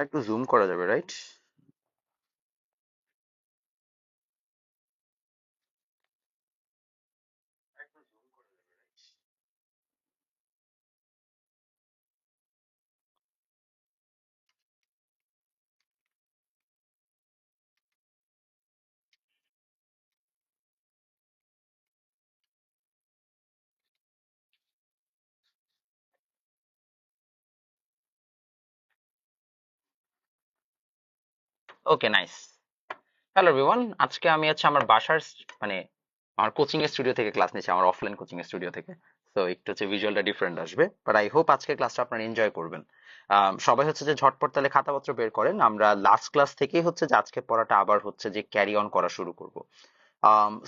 একটু জুম করা যাবে, রাইট? ওকে, নাইস। হ্যালো এভরিওয়ান, আজকে আমি আমার বাসার মানে আমার কোচিং এর স্টুডিও থেকে ক্লাস নিচ্ছি, আমার অফলাইন কোচিং এর স্টুডিও থেকে। তো একটু ভিজুয়ালটা ডিফারেন্ট আসবে, বাট আই হোপ আজকের ক্লাসটা আপনারা এনজয় করবেন। সবাই যে ঝটপট তাহলে খাতাপত্র বের করেন, আমরা লাস্ট ক্লাস থেকেই যে আজকে পড়াটা আবার যে ক্যারি অন করা শুরু করব।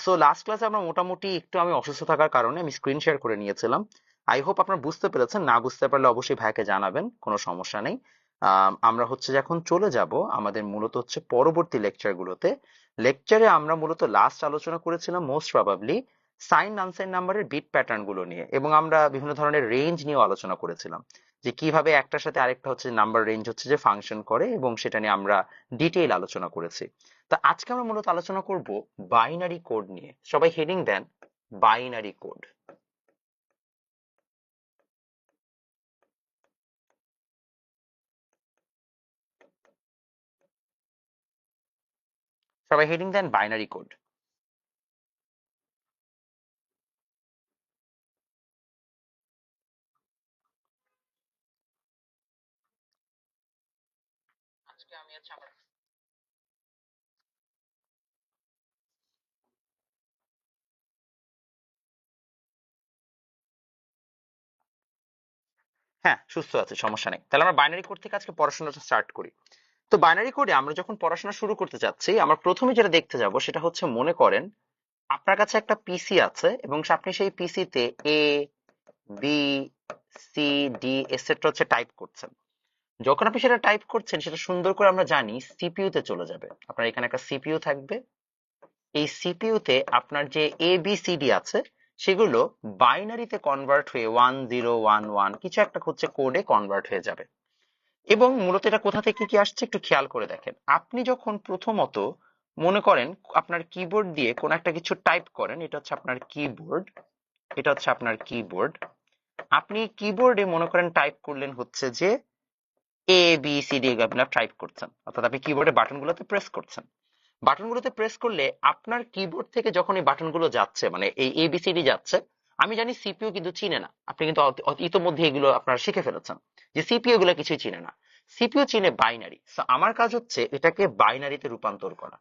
সো লাস্ট ক্লাসে আমরা মোটামুটি একটু আমি অসুস্থ থাকার কারণে আমি স্ক্রিন শেয়ার করে নিয়েছিলাম। আই হোপ আপনারা বুঝতে পেরেছেন, না বুঝতে পারলে অবশ্যই ভাইকে জানাবেন, কোনো সমস্যা নেই। আমরা যে এখন চলে যাব আমাদের মূলত পরবর্তী লেকচারগুলোতে। লেকচারে আমরা মূলত লাস্ট আলোচনা করেছিলাম মোস্ট প্রবাবলি সাইন আনসাইন নাম্বারের বিট প্যাটার্ন গুলো নিয়ে, এবং আমরা বিভিন্ন ধরনের রেঞ্জ নিয়ে আলোচনা করেছিলাম, যে কিভাবে একটার সাথে আরেকটা নাম্বার রেঞ্জ যে ফাংশন করে, এবং সেটা নিয়ে আমরা ডিটেইল আলোচনা করেছি। তা আজকে আমরা মূলত আলোচনা করব বাইনারি কোড নিয়ে। সবাই হেডিং দেন, বাইনারি কোড। সবাই হেডিং দেন বাইনারি কোড। আজকে আমি আমার হ্যাঁ, সুস্থ আছে, সমস্যা নেই। তাহলে আমরা বাইনারি কোড থেকে আজকে পড়াশোনাটা স্টার্ট করি। তো বাইনারি কোডে আমরা যখন পড়াশোনা শুরু করতে যাচ্ছি, আমরা প্রথমে যেটা দেখতে যাব সেটা মনে করেন আপনার কাছে একটা পিসি আছে, এবং আপনি সেই পিসিতে A B C D etcetera type করছেন। যখন আপনি সেটা টাইপ করছেন, সেটা সুন্দর করে আমরা জানি সিপিইউ তে চলে যাবে। আপনার এখানে একটা সিপিইউ থাকবে। এই সিপিইউ তে আপনার যে এ বি সি ডি আছে, সেগুলো বাইনারিতে কনভার্ট হয়ে 1011 কিছু একটা কোডে কনভার্ট হয়ে যাবে। এবং মূলত এটা কোথা থেকে কি আসছে একটু খেয়াল করে দেখেন। আপনি যখন প্রথমত মনে করেন আপনার কিবোর্ড দিয়ে কোন একটা কিছু টাইপ করেন, এটা আপনার কিবোর্ড, এটা আপনার কিবোর্ড। আপনি কিবোর্ডে মনে করেন টাইপ করলেন যে এ বি সি ডি, আপনার টাইপ করছেন, অর্থাৎ আপনি কিবোর্ডে বাটনগুলোতে প্রেস করছেন। বাটনগুলোতে প্রেস করলে আপনার কিবোর্ড থেকে যখন এই বাটনগুলো যাচ্ছে, মানে এই এবিসিডি যাচ্ছে, আমি জানি সিপিইউ কিন্তু চিনে না। আপনি কিন্তু ইতোমধ্যে এগুলো আপনারা শিখে ফেলেছেন যে সিপিইউ এগুলো কিছুই চিনে না। সিপিইউ চিনে বাইনারি। সো আমার কাজ এটাকে বাইনারিতে রূপান্তর করা।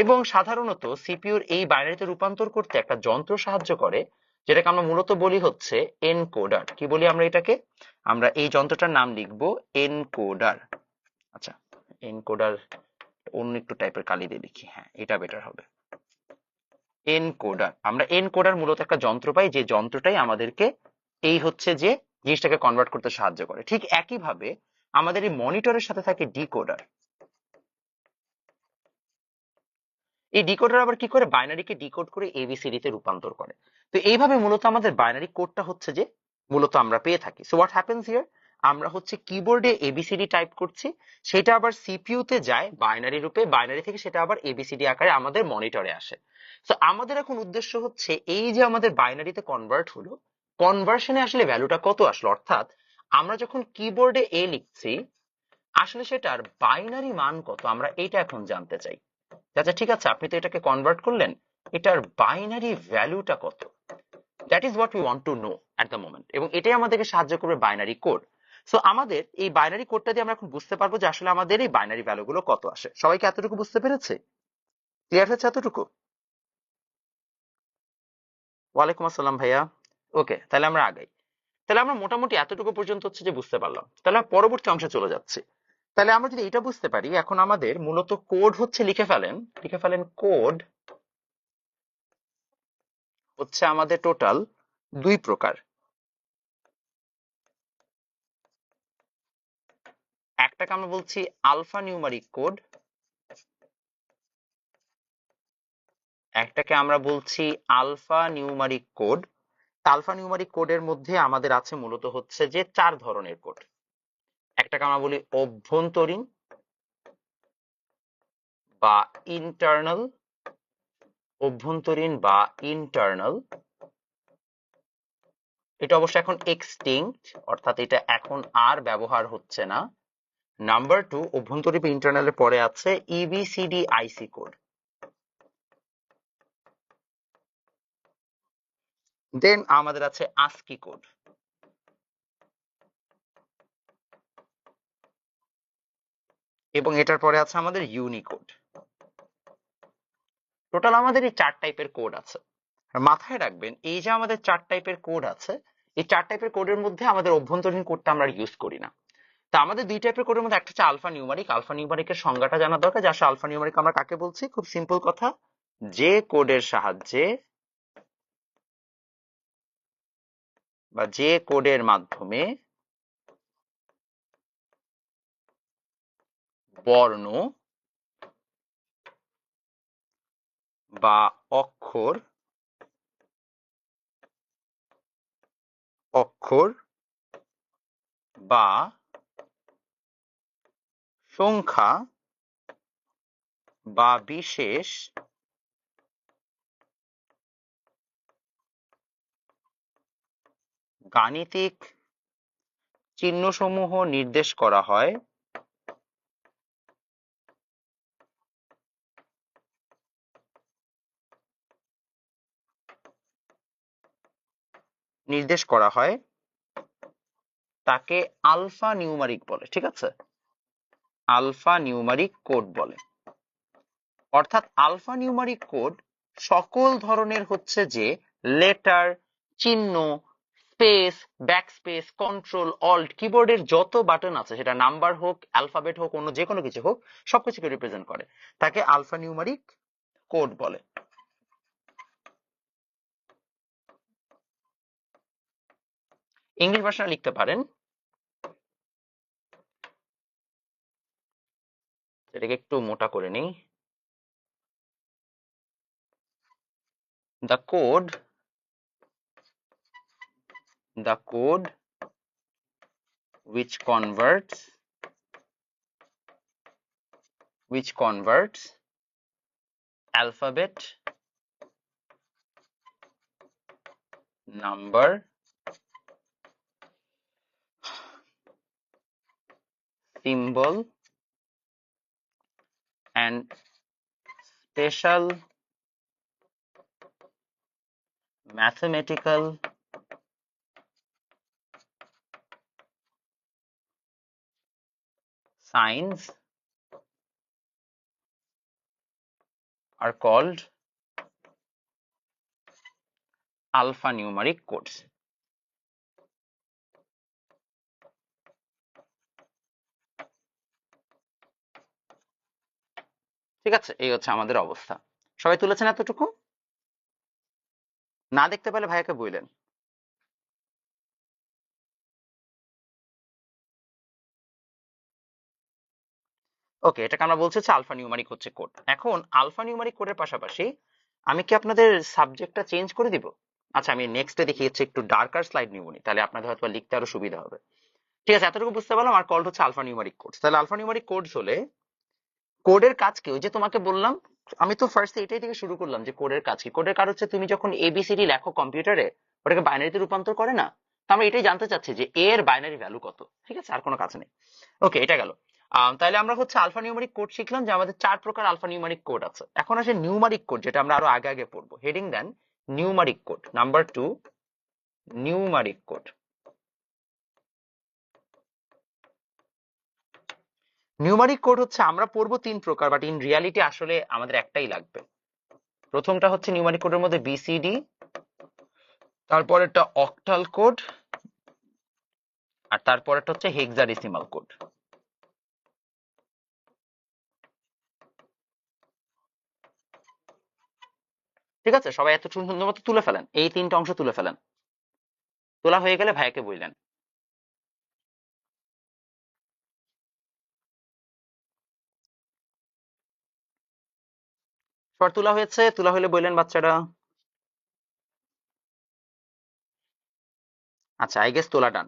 এবং সাধারণত সিপিইউর এই বাইনারিতে রূপান্তর করতে একটা যন্ত্র সাহায্য করে, যেটাকে আমরা মূলত বলি এনকোডার। কি বলি আমরা এটাকে? আমরা এই যন্ত্রটার নাম লিখবো এনকোডার। আচ্ছা, এনকোডার অন্য একটু টাইপের কালি দিয়ে লিখি, হ্যাঁ এটা বেটার হবে। এনকোডার, আমরা এনকোডার মূলত একটা যন্ত্র পাই, যে যন্ত্রটাই আমাদেরকে এই যে জিনিসটাকে কনভার্ট করতে সাহায্য করে। ঠিক একইভাবে আমাদের এই মনিটরের সাথে থাকে ডিকোডার। এই ডিকোডার আবার কি করে? বাইনারিকে ডিকোড করে এবিসিডি তে রূপান্তর করে। তো এইভাবে মূলত আমাদের বাইনারি কোডটা যে মূলত আমরা পেয়ে থাকি। সো হোয়াট হ্যাপেন্স হিয়ার, আমরা কিবোর্ডে এবিসিডি টাইপ করছি, সেটা আবার সিপিইউ তে যায় বাইনারি রূপে, বাইনারি থেকে সেটা আবার এবিসিডি আকারে আমাদের মনিটরে আসে। সো আমাদের এখন উদ্দেশ্য এই যে আমাদের বাইনারিতে কনভার্ট হলো, কনভার্সনে আসলে ভ্যালুটা কত আসলো, অর্থাৎ আমরা যখন কিবোর্ডে এ লিখছি, আসলে সেটার বাইনারি মান কত, আমরা এটা এখন জানতে চাই। আচ্ছা ঠিক আছে, আপনি তো এটাকে কনভার্ট করলেন, এটার বাইনারি ভ্যালুটা কত? That is what we want to know at the moment, এবং এটাই আমাদেরকে সাহায্য করবে বাইনারি কোড। সো আমাদের এই বাইনারি কোডটা দিয়ে আমরা এখন বুঝতে পারবো যে আসলে আমাদের এই বাইনারি ভ্যালুগুলো কত আসে। সবাইকে এতটুকু বুঝতে পেরেছে? ক্লিয়ার হচ্ছে এতটুকু? ওয়ালাইকুম আসসালাম ভাইয়া। ওকে, তাহলে আমরা আগাই। তাহলে আমরা মোটামুটি এতটুকু পর্যন্ত যে বুঝতে পারলাম, তাহলে আমরা পরবর্তী অংশে চলে যাচ্ছি। তাহলে আমরা যদি এটা বুঝতে পারি, এখন আমাদের মূলত কোড লিখে ফেলেন, লিখে ফেলেন কোড আমাদের টোটাল দুই প্রকার। একটাকে আমরা বলছি আলফা নিউমারিক কোড, একটাকে আমরা বলছি alphanumeric code. Alphanumeric কোডের মধ্যে আমাদের আছে মূলত যে চার ধরনের কোড। একটাকে আমরা বলি অভ্যন্তরীণ, বা ইন্টারনাল, অভ্যন্তরীণ বা ইন্টারনাল, এটা অবশ্য এখন এক্সটিংক্ট, অর্থাৎ এটা এখন আর ব্যবহার হচ্ছে না। নাম্বার 2, অভ্যন্তরীণ বা ইন্টারনালের পরে আছে ইবিসিডি আইসি কোড। দেন আমাদের আছে আস্কি কোড, এবং এটার পরে আছে আমাদের ইউনিকোড। টোটাল আমাদের এই 4 টাইপের কোড আছে। আর মাথায় রাখবেন, এই যে আমাদের 4 টাইপের কোড আছে, এই 4 টাইপের কোডের মধ্যে আমাদের অভ্যন্তরীণ কোডটা আমরা ইউজ করি না। তা আমাদের 2 টাইপের কোডের মধ্যে একটা হচ্ছে আলফা নিউমারিক। আলফা নিউমারিকের সংজ্ঞাটা জানা দরকার, যে আসলে আলফা নিউমারিক আমরা কাকে বলছি। খুব সিম্পল কথা, যে কোডের সাহায্যে বা যে কোডের মাধ্যমে বর্ণ বা অক্ষর অক্ষর বা সংখ্যা বা বিশেষ গাণিতিক চিহ্নসমূহ নির্দেশ করা হয়, তাকে আলফা নিউমারিক বলে। ঠিক আছে, আলফা নিউমারিক কোড বলে। অর্থাৎ আলফা নিউমারিক কোড সকল ধরনের হচ্ছে যে লেটার, চিহ্ন, স্পেস, ব্যাকস্পেস, কন্ট্রোল, অল্ট, কিবোর্ডের যত বাটন আছে, সেটা নাম্বার হোক, অ্যালফাবেট হোক, অন্য যে কোনো কিছু হোক, সবকিছুকে রিপ্রেজেন্ট করে, তাকে আলফা নিউমারিক কোড বলে। ইংলিশ ভার্সনে লিখতে পারেন, এটাকে একটু মোটা করে নেই। the code the code which converts alphabet, number, symbol and special mathematical signs are called alphanumeric codes. ঠিক আছে, এই হচ্ছে আমাদের অবস্থা। সবাই তুলেছেন এতটুকু? না দেখতে পেলে ভাইয়াকে বললেন। ওকে, এটাকে আমরা বলছি হচ্ছে আলফা নিউমারিক হচ্ছে কোড। এখন আলফা নিউমারিক কোডের পাশাপাশি আমি কি আপনাদের সাবজেক্টটা চেঞ্জ করে দিব? আচ্ছা, আমি নেক্সটে দেখি হচ্ছে একটু ডার্কার স্লাইড নিবনি, তাহলে আপনাদের হয়তো লিখতে আরো সুবিধা হবে। ঠিক আছে, এতটুকু বুঝতে পারলাম। আর কল হচ্ছে আলফা নিউমারিক কোড। তাহলে আলফা নিউমারিক কোডস হলে কোডের কাজ কি? ওই যে তোমাকে বললাম, আমি তো ফার্স্টে এটাই থেকে শুরু করলাম যে কোডের কাজ কি। কোডের কাজ হচ্ছে তুমি যখন এবিসিডি লেখো কম্পিউটারে, ওটাকে বাইনারিতে রূপান্তর করে না? তো আমরা এটাই জানতে চাচ্ছি যে এ এর বাইনারি ভ্যালু কত। ঠিক আছে, আর কোনো কাজ নেই। ওকে, এটা গেল। তাহলে আমরা হচ্ছে আলফা নিউমারিক কোড শিখলাম, যে আমাদের 4 প্রকার আলফা নিউমারিক কোড আছে। এখন আসে নিউমারিক কোড, যেটা আমরা আরো আগে আগে পড়বো। Heading then numeric code. Number 2, numeric code. Numeric code হচ্ছে আমরা পড়বো 3 প্রকার, বাট ইন রিয়ালিটি আসলে আমাদের একটাই লাগবে। প্রথমটা হচ্ছে নিউমারিক কোডের মধ্যে বিসিডি, তারপরেরটা অক্টাল কোড, আর তারপরেরটা হচ্ছে হেক্সাডেসিমাল কোড। ঠিক আছে, সবাই এত সুন্দর মতো তুলে ফেলেন, এই 3টে অংশ তুলে ফেলেন। তোলা হয়ে গেলে ভাইকে বললেন। সবার তোলা হয়েছে? তোলা হলে বললেন বাচ্চারা। আচ্ছা, আই গেস তোলা ডান।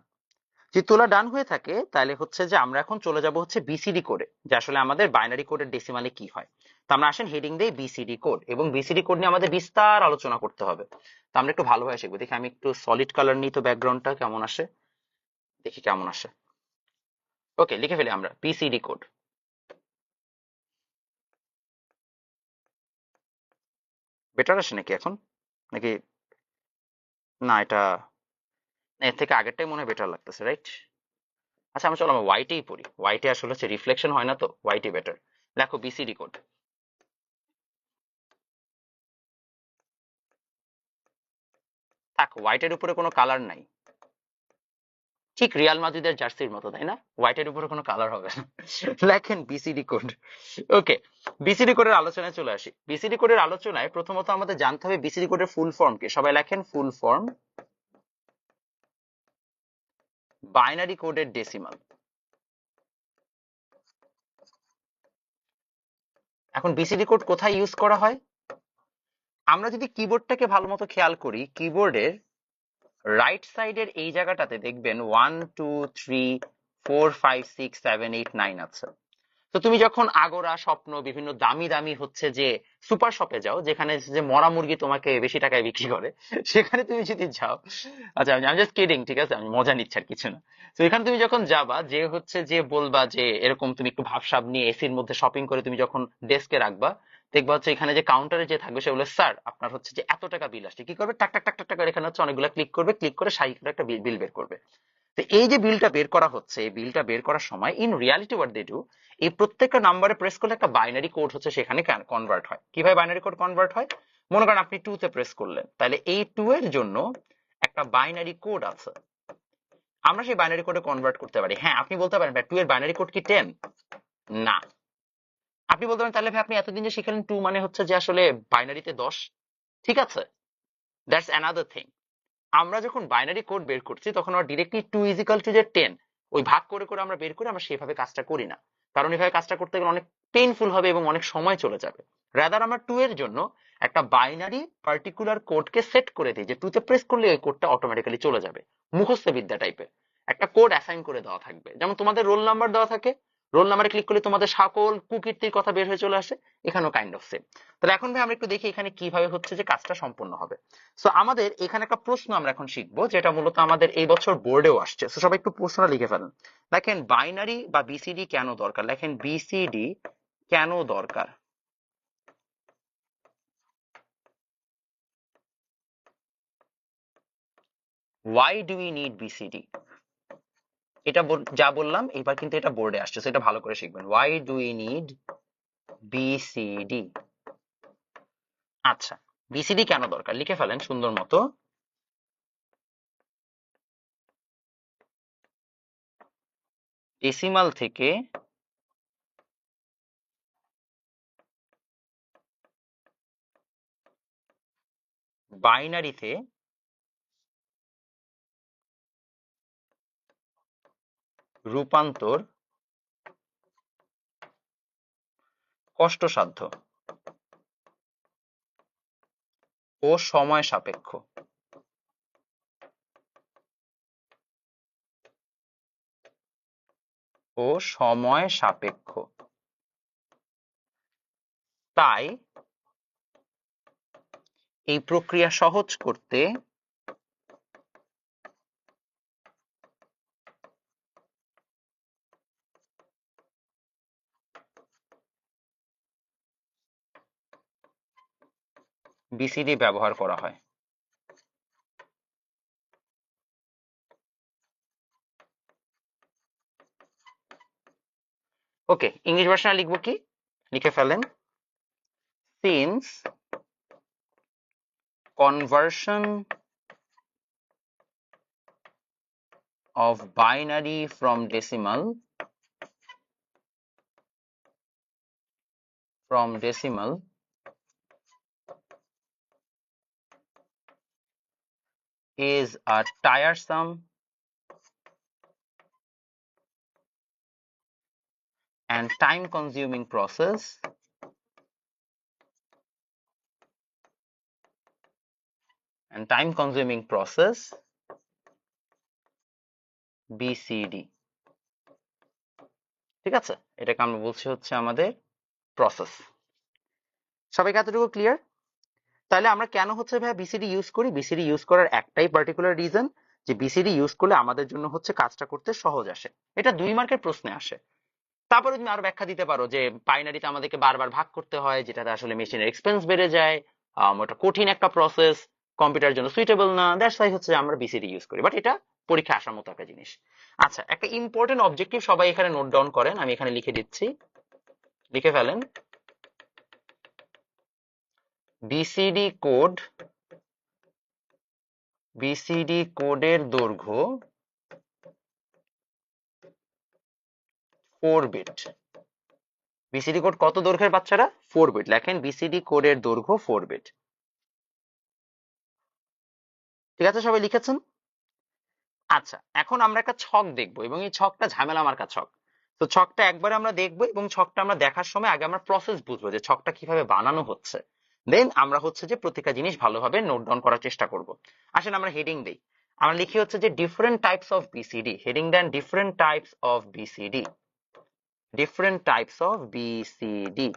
যদি তোলা ডান হয়ে থাকে তাহলে হচ্ছে যে আমরা এখন চলে যাব হচ্ছে বিসিডি কোডে, যে আসলে আমাদের বাইনারি কোডের ডেসিমালে কি হয়। তো আমরা আসেন হেডিং দেই বিসিডি কোড, এবং বিসিডি কোড নিয়ে আমাদের বিস্তার আলোচনা করতে হবে। তো আমরা একটু ভালোভাবে শিখবো। দেখি আমি একটু সলিড কালার নিই, তো ব্যাকগ্রাউন্ডটা কেমন আসে, দেখি কেমন আসে। ওকে, লিখে ফেলি আমরা বিসিডি কোড। বেটার আসে নাকি এখন, নাকি? না, এটা এর থেকে আগেরটাই মনে হয় বেটার লাগতেছে, রাইট? আচ্ছা, আমি চলো আমরা হোয়াইটেই পড়ি। হোয়াইটে আসলে হচ্ছে রিফ্লেকশন হয় না, তো হোয়াইটই বেটার। দেখো বিসিডি কোড। থাক, হোয়াইটের উপরে কোনো কালার নাই। ঠিক রিয়াল মাদ্রিদের জার্সির মতো, তাই না? হোয়াইটের উপরে কোনো কালার হবে না। লেখেন বিসিডি কোড। ওকে, বিসিডি কোডের আলোচনায় চলে আসি। বিসিডি কোডের আলোচনায় প্রথমত আমাদের জানতে হবে বিসিডি কোডের ফুল ফর্ম কি। সবাই লেখেন ফুল ফর্ম বাইনারি কোডের ডেসিমাল। এখন বিসিডি কোড কোথায় ইউজ করা হয়? আমরা যদি কিবোর্ডটাকে ভালো মতো খেয়াল করি, কিবোর্ডের রাইট সাইডের এই জায়গাটাতে দেখবেন 1 2 3 4 5 6 7 8 9 আছে। তো তুমি যখন আগোরা, স্বপ্ন, বিভিন্ন দামি দামি হচ্ছে যে সুপার শপে যাও, যেখানে যে মরা মুরগি তোমাকে বেশি টাকায় বিক্রি করে, সেখানে তুমি যদি যাও, আচ্ছা আমি জাস্ট কিডিং, ঠিক আছে, আমি মজা নিচ্ছি আর কিছু না। তো এখানে তুমি যখন যাবা, যে হচ্ছে যে বলবা যে এরকম তুমি একটু ভাবসাব নিয়ে এসির মধ্যে শপিং করে তুমি যখন ডেস্কে রাখবা, দেখবা হচ্ছে এখানে যে কাউন্টারে যে থাকবে সে বলে, স্যার আপনার হচ্ছে যে এত টাকা বিল আসছে। কি করবে? টাক টাক টাক টাক টাক করে এখানে হচ্ছে অনেকগুলো ক্লিক করবে, ক্লিক করে সাই করে একটা বিল বের করবে। তো এই যে বিলটা বের করা হচ্ছে, এই বিলটা বের করার সময় in reality what they do, এই প্রত্যেকটা নাম্বারে প্রেস করলে একটা বাইনারি কোড হচ্ছে সেখানে কনভার্ট হয়। কিভাবে বাইনারি কোড কনভার্ট হয়? মনে করেন আপনি 2 তে প্রেস করলেন, তাহলে এই 2 এর জন্য একটা বাইনারি কোড আছে। আমরা সেই বাইনারি কোডে কনভার্ট করতে পারি। হ্যাঁ, আপনি বলতে পারেন ভাই 2 এর বাইনারি কোড কি 10? না। আপনি বলতে পারেন তাহলে ভাই আপনি এতদিন যে শিখলেন 2 মানে হচ্ছে যে আসলে বাইনারিতে 10। ঠিক আছে, দ্যাটস অ্যানাদার থিং। আমরা যখন বাইনারি কোড বের করছি তখন আমরা ডিরেক্টলি 2 ইজ ইকাল টু যে 10 ওই ভাগ করে করে আমরা বের করি, আমরা সেভাবে কাজটা করি না। কারণ এভাবে কাজটা করতে গেলে অনেক পেইনফুল হবে এবং অনেক সময় চলে যাবে। রাদার আমরা 2 এর জন্য একটা বাইনারি পার্টিকুলার কোডকে সেট করে দিই, যে 2 তে প্রেস করলে ওই কোডটা অটোমেটিক্যালি চলে যাবে। মুখস্থ বিদ্যা টাইপের একটা কোড অ্যাসাইন করে দেওয়া থাকবে, যেমন তোমাদের রোল নাম্বার দেওয়া থাকে। রোল নাম্বারে ক্লিক করলে তোমাদের সকল কুকীর্তির কথা বের হয়ে চলে আসে। এখানেও কাইন্ড অফ সেম। তাহলে এখন ভাই আমরা একটু দেখি এখানে কিভাবে হচ্ছে যে কাজটা সম্পূর্ণ হবে। সো আমাদের এখানে একটা প্রশ্ন আমরা এখন শিখবো, যেটা মূলত আমাদের এই বছর বোর্ডেও আসছে। সো সবাই একটু প্রশ্নটা লিখে ফেলেন। দেখেন বাইনারি বা বিসিডি কেন দরকার, লেখেন বিসিডি কেন দরকার। Why do we need BCD? এটা যা বললাম এবার কিন্তু এটা বোর্ডে আসছে, সেটা ভালো করে শিখবেন। Why do we need BCD? আচ্ছা, বিসিডি কেন দরকার লিখে ফেলেন সুন্দর মতো। ডেসিমাল থেকে বাইনারিতে রূপান্তর কষ্টসাধ্য ও সময় সাপেক্ষ। ও সময় সাপেক্ষ। তাই এই প্রক্রিয়া সহজ করতে বিসিডি ব্যবহার করা হয়। ওকে, ইংলিশ ভার্সনে লিখবো কি, লিখে ফেলেন। Since conversion of binary from decimal is a tiresome and time consuming process BCD. ঠিক আছে, এটাকে আমরা বলছি হচ্ছে আমাদের প্রসেস। সবাইকে এতটুকু ক্লিয়ার? তাহলে আমরা কেন হচ্ছে ভাই বিসিডি ইউজ করি? বিসিডি ইউজ করার একটাই পার্টিকুলার রিজন, যে বিসিডি ইউজ করলে আমাদের জন্য হচ্ছে কাজটা করতে সহজ আসে। এটা 2 মার্কের প্রশ্নে আসে। তারপরে তুমি আরো ব্যাখ্যা দিতে পারো যে বাইনারিতে আমাদেরকে বারবার ভাগ করতে হয়, যেটাতে আসলে মেশিনের এক্সপেন্স বেড়ে যায়, ওটা কঠিন একটা প্রসেস, কম্পিউটার জন্য সুইটেবল না, দ্যাটস ওয়াই হচ্ছে আমরা বিসিডি ইউজ করি। বাট এটা পরীক্ষা আসার মতো একটা জিনিস। আচ্ছা, একটা ইম্পর্টেন্ট অবজেক্টিভ সবাই এখানে নোট ডাউন করেন, আমি এখানে লিখে দিচ্ছি, লিখে ফেলেন। বিসিডি কোড, বিসিডি কোডের দৈর্ঘ্য 4 বিট। বিসিডি কোড কত দৈর্ঘ্যের বাচ্চারা? 4 বিট। লেখেন বিসিডি কোডের দৈর্ঘ্য 4 বিট। ঠিক আছে, সবাই লিখেছেন? আচ্ছা, এখন আমরা একটা ছক দেখবো এবং এই ছকটা ঝামেলা মার্কা ছক। তো ছকটা একবার আমরা দেখবো এবং ছকটা আমরা দেখার সময় আগে আমরা প্রসেস বুঝবো যে ছকটা কিভাবে বানানো হচ্ছে, দেন আমরা হচ্ছে যে প্রত্যেকটা জিনিস ভালোভাবে নোট ডাউন করার চেষ্টা করব। আসেন আমরা হেডিং দেই, আমরা লিখি হচ্ছে যে different types of BCD. Heading then different types of BCD, different types of BCD,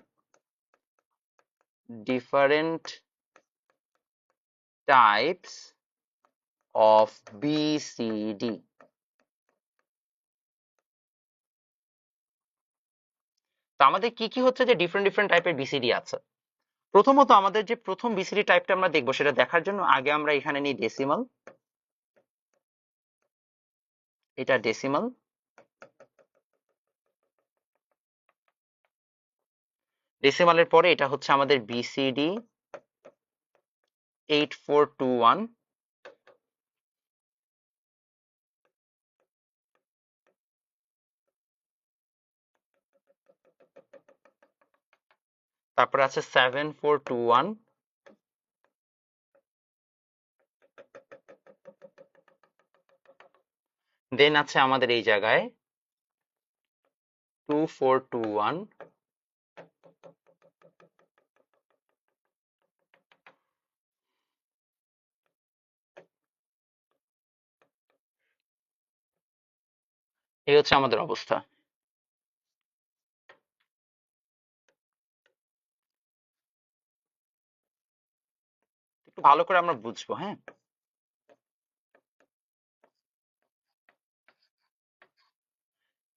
different types of BCD. তো আমাদের কি কি হচ্ছে যে ডিফারেন্ট ডিফারেন্ট টাইপের বিসিডি আছে। প্রথমত আমাদের যে প্রথম বিসিডি টাইপটা আমরা দেখবো সেটা দেখার জন্য আগে আমরা এখানে নিই ডেসিমাল। এটা ডেসিমাল। ডেসিমালের পরে এটা হচ্ছে আমাদের বিসিডি 8421। তারপরে আছে 7421। দেন আছে আমাদের এই জায়গায় 2421। এই হচ্ছে আমাদের অবস্থা। একটু ভালো করে আমরা বুঝবো, হ্যাঁ।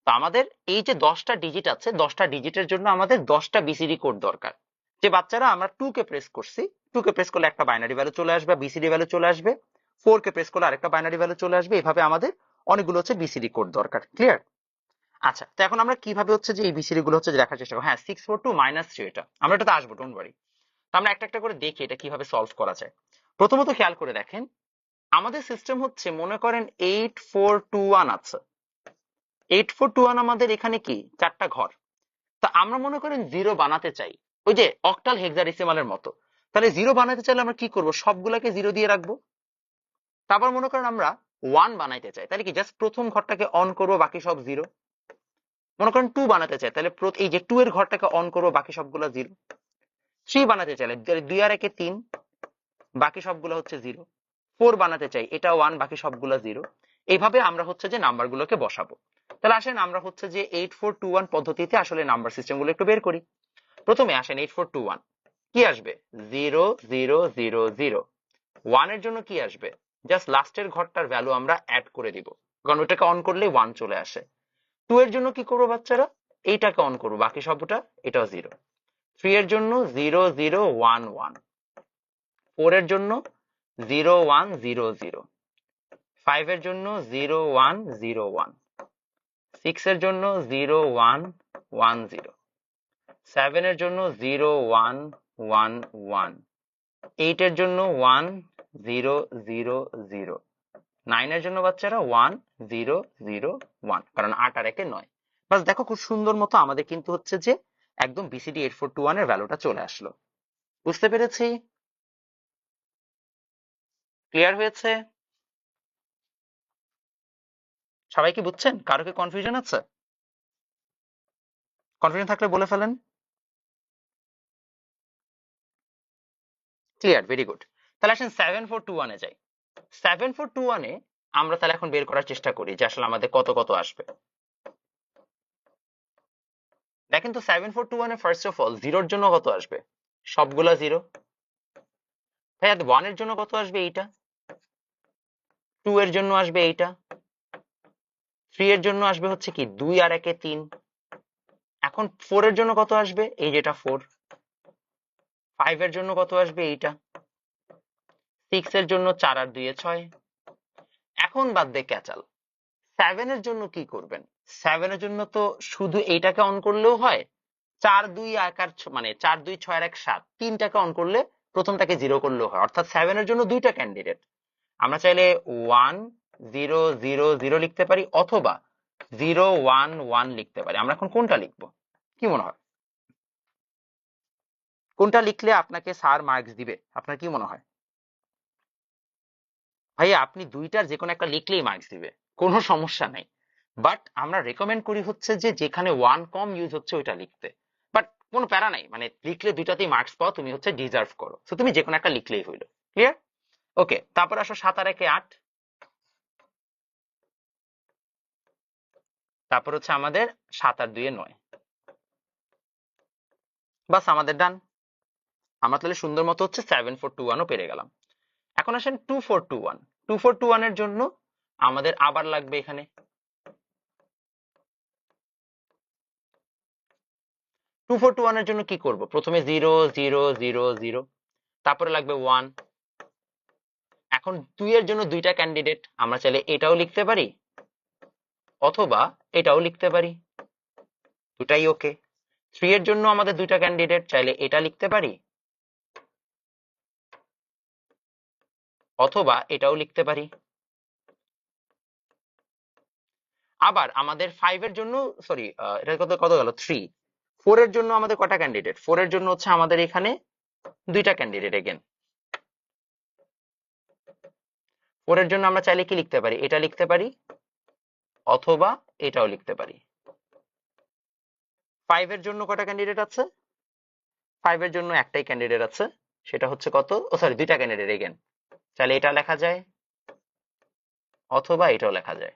তো আমাদের এই যে 10টা ডিজিট আছে, 10টা ডিজিটের জন্য আমাদের 10টা বিসিডি কোড দরকার। যে বাচ্চারা আমরা 2 কে প্রেস করছি, 2 কে প্রেস করলে একটা বাইনারি ভ্যালু চলে আসবে, বিসিডি ভ্যালু চলে আসবে। 4 কে প্রেস করলে আরেকটা বাইনারি ভ্যালু চলে আসবে। এভাবে আমাদের অনেকগুলো হচ্ছে বিসিডি কোড দরকার। ক্লিয়ার? আচ্ছা, তো এখন আমরা কিভাবে হচ্ছে যে এই বিসিডি গুলো হচ্ছে যে দেখার চেষ্টা করব। হ্যাঁ, 642 - 3, এটা আমরা এটাতে আসবো, ডোন্ট ওয়ারি। তো আমরা একটা একটা করে দেখি এটা কিভাবে সলভ করা যায়। প্রথমত খেয়াল করে দেখেন, আমাদের সিস্টেম হচ্ছে মনে করেন 8421 আছে। 8421 আমাদের এখানে কি 4টা ঘর। তা আমরা মনে করেন জিরো বানাতে চাই, ওই যে অক্টাল হেক্সাডেসিমালের মতো। তাহলে জিরো বানাতে চাইলে আমরা কি করব? সবগুলাকে জিরো দিয়ে রাখবো। তারপর মনে করেন আমরা 1 বানাইতে চাই, তাহলে কি জাস্ট প্রথম ঘরটাকে অন করবো, বাকি সব জিরো। মনে করেন 2 বানাতে চাই, তাহলে এই যে 2 এর ঘরটাকে অন করবো, বাকি সবগুলো জিরো। 3 বানাতে চাইলে 2 আর 1 3, বাকি সবগুলো হচ্ছে জিরো। 4 বানাতে চাই, এটা 1, বাকি সবগুলো জিরো। এইভাবে আমরা হচ্ছে যে নাম্বার গুলোকে বসাবো। তাহলে আসেন আমরা হচ্ছে যে 8421 পদ্ধতিতে আসলে নাম্বার সিস্টেম গুলো একটু বের করি। প্রথমে আসেন 8421 কি আসবে? 0000। 1 এর জন্য কি আসবে? জাস্ট লাস্টের ঘরটার ভ্যালু আমরা অ্যাড করে দিব, কারণ ওটাকে অন করলে 1 চলে আসে। 2 এর জন্য কি করবো বাচ্চারা? এইটাকে অন করবো, বাকি সবটা এটাও জিরো। 3 এর জন্য 0011। 4 এর জন্য 0100। 5 এর জন্য 0101। 6 এর জন্য 0110। 7 এর জন্য 0111। 8 এর জন্য 1000। 9 এর জন্য বাচ্চারা 1001, কারণ 8 আর 1 9। বাস দেখো, খুব সুন্দর মতো আমাদের কিন্তু হচ্ছে যে একদম বিসিডি 8421 এর ভ্যালুটা চলে আসলো। বুঝতে পেরেছি? ক্লিয়ার হয়েছে? সবাই কি বুঝছেন? কারো কি কনফিউশন আছে? কনফিউশন থাকলে বলে ফেলেন। Clear, very good. তাহলে আসেন 7421 এ যাই। 7421 এ আমরা তাহলে এখন বের করার চেষ্টা করি যে আসলে আমাদের কত কত আসবে। দেখেন তো 7421 এ ফার্স্ট অফ অল জিরোর জন্য কত আসবে? সবগুলা জিরো। ভাইয়া 1 এর জন্য কত আসবে? এইটা। 2 এর জন্য আসবে এইটা। 3 এর জন্য আসবে হচ্ছে কি 2 আর 1 এ 3। এখন 4 এর জন্য কত আসবে? এই যেটা 4। 5 এর জন্য কত আসবে? এইটা। 6 এর জন্য 4 আর 2 এ 6। এখন বাদ দে ক্যাচাল। 7 এর জন্য কি করবেন? 7 এর জন্য তো শুধু এইটাকে অন করলেও হয়। 4 2 1 আর মানে 4 2 6 আর 1 7, তিনটাকে অন করলে প্রথমটাকে জিরো করলেও হয়। অর্থাৎ 7 এর জন্য দুইটা ক্যান্ডিডেট। আমরা চাইলে 1 0 0 0 লিখতে পারি, অথবা 0 1 1 লিখতে পারি। আমরা এখন কোনটা লিখবো? কি মনে হয় কোনটা লিখলে আপনাকে স্যার মার্কস দিবে? আপনার কি মনে হয়? ভাইয়া আপনি দুইটার যে কোনো একটা লিখলেই মার্কস দিবে, কোনো সমস্যা নাই। বাট আমরা রেকমেন্ড করি হচ্ছে যে যেখানে ওয়ান কম ইউজ হচ্ছে ওইটা লিখতে। বাট কোনো প্যারা নাই, মানে লিখলে দুইটাতেই মার্কস পাও, তুমি হচ্ছে ডিজার্ভ করো, তো তুমি যে কোনো একটা লিখলেই হইলো। ক্লিয়ার? ওকে, তারপর আসো 7 আর 1 এ 8। তারপর হচ্ছে আমাদের 7 আর 2 এ 9। বাস আমাদের ডান। আমরা তাহলে সুন্দর মতো হচ্ছে 7421 ও পেরে গেলাম। এখন আসেন 2421। 2421 এর জন্য আমাদের আবার লাগবে এখানে 2421 এর জন্য কি করব? প্রথমে 0 0 0 0, তারপরে লাগবে 1। এখন 2 এর জন্য দুইটা ক্যান্ডিডেট, আমরা চাইলে এটাও লিখতে পারি অথবা এটাও লিখতে পারি, দুটাই ওকে। 3 এর জন্য আমাদের দুইটা ক্যান্ডিডেট, চাইলে এটা লিখতে পারি অথবা এটাও লিখতে পারি। আবার আমাদের 5 এর জন্য, সরি এটা কত কত গেল 3। 4 এর জন্য আমাদের কটা ক্যান্ডিডেট? 4 এর জন্য হচ্ছে আমাদের এখানে দুইটা ক্যান্ডিডেট এগেন। 4 এর জন্য আমরা চাইলে কি লিখতে পারি? এটা লিখতে পারি অথবা এটাও লিখতে পারি। 5 এর জন্য কটা ক্যান্ডিডেট আছে? 5 এর জন্য একটাই ক্যান্ডিডেট আছে, সেটা হচ্ছে কত, ও সরি দুইটা ক্যান্ডিডেট এগেন। চাইলে এটা লেখা যায় অথবা এটাও লেখা যায়,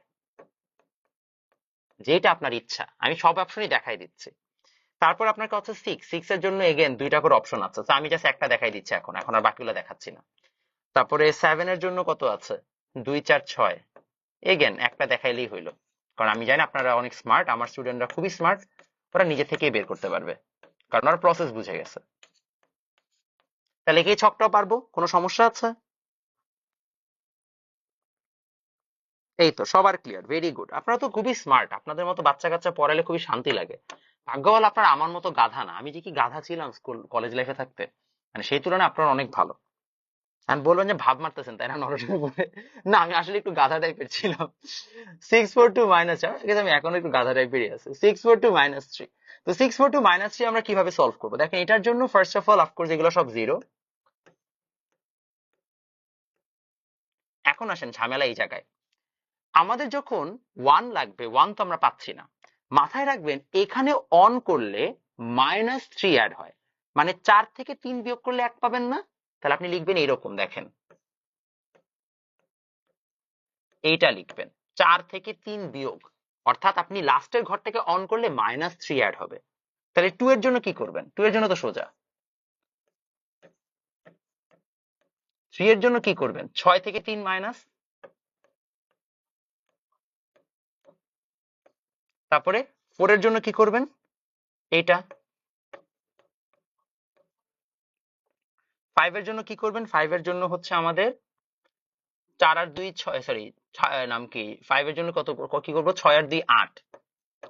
যেটা আপনার ইচ্ছা। আমি সব অপশনই দেখাই দিচ্ছি। তারপর আপনার কাছে 6 এর জন্য এগেন দুইটা করে অপশন আছে, তো আমি জাস্ট একটা দেখাই দিচ্ছি এখন, এখন আর বাকিগুলো দেখাচ্ছি না। তারপরে 7 এর জন্য কত আছে? 2 4 6। এগেন একটা দেখাইলেই হইলো, কারণ আমি জানি আপনারা অনেক স্মার্ট, আমার স্টুডেন্টরা খুবই স্মার্ট, ওরা নিজে থেকেই বের করতে পারবে, কারণ ওরা প্রসেস বুঝে গেছে। তাহলে কি এই ছকটাও পারবো? কোনো সমস্যা আছে? এই তো সবার ক্লিয়ার, ভেরি গুড। আপনারা তো খুবই স্মার্ট, আপনাদের মতো বাচ্চা কাচ্চা পড়ালে খুবই শান্তি লাগে। ভাগ্য ভালো আপনারা আমার মতো গাধা না। আমি যে কি গাধা ছিলাম স্কুল কলেজ লাইফে থাকতে, মানে সেই তুলনায় আপনারা অনেক ভালো। আমি বলবেন যে ভাব মারতেছেন তাই না নরসিংহ বলে? না, আমি আসলে একটু গাধা টাইপের ছিলাম। 642 মাইনাস, আমি এখনো একটু গাধা টাইপেরই আছি। 642 মাইনাস 3। তো 642 মাইনাস 3 আমরা কিভাবে সলভ করবো? দেখেন, এটার জন্য ফার্স্ট অফ অল অফকোর্স এগুলো সব জিরো। এখন আসেন ঝামেলা এই জায়গায়, আমাদের যখন 1 লাগবে, 1 তো আমরা পাচ্ছি না। মাথায় রাখবেন এখানে অন করলে -3 অ্যাড হয়, মানে 4 থেকে 3 বিয়োগ করলে 1 পাবেন না। তাহলে আপনি লিখবেন এরকম, দেখেন এইটা লিখবেন 4 থেকে 3 বিয়োগ, অর্থাৎ আপনি লাস্টের ঘরটাকে অন করলে -3 অ্যাড হবে। তাহলে 2 এর জন্য কি করবেন? 2 এর জন্য তো সোজা। 3 এর জন্য কি করবেন? 6 থেকে 3 মাইনাস, তারপরে 4 এর জন্য কি করবেন? এইটা। 5 এর জন্য কি করবেন? 5 এর জন্য হচ্ছে আমাদের 4 আর 2 6, সরি নাম কি, 5 এর জন্য কত কি করবো? 6 আর 2 8।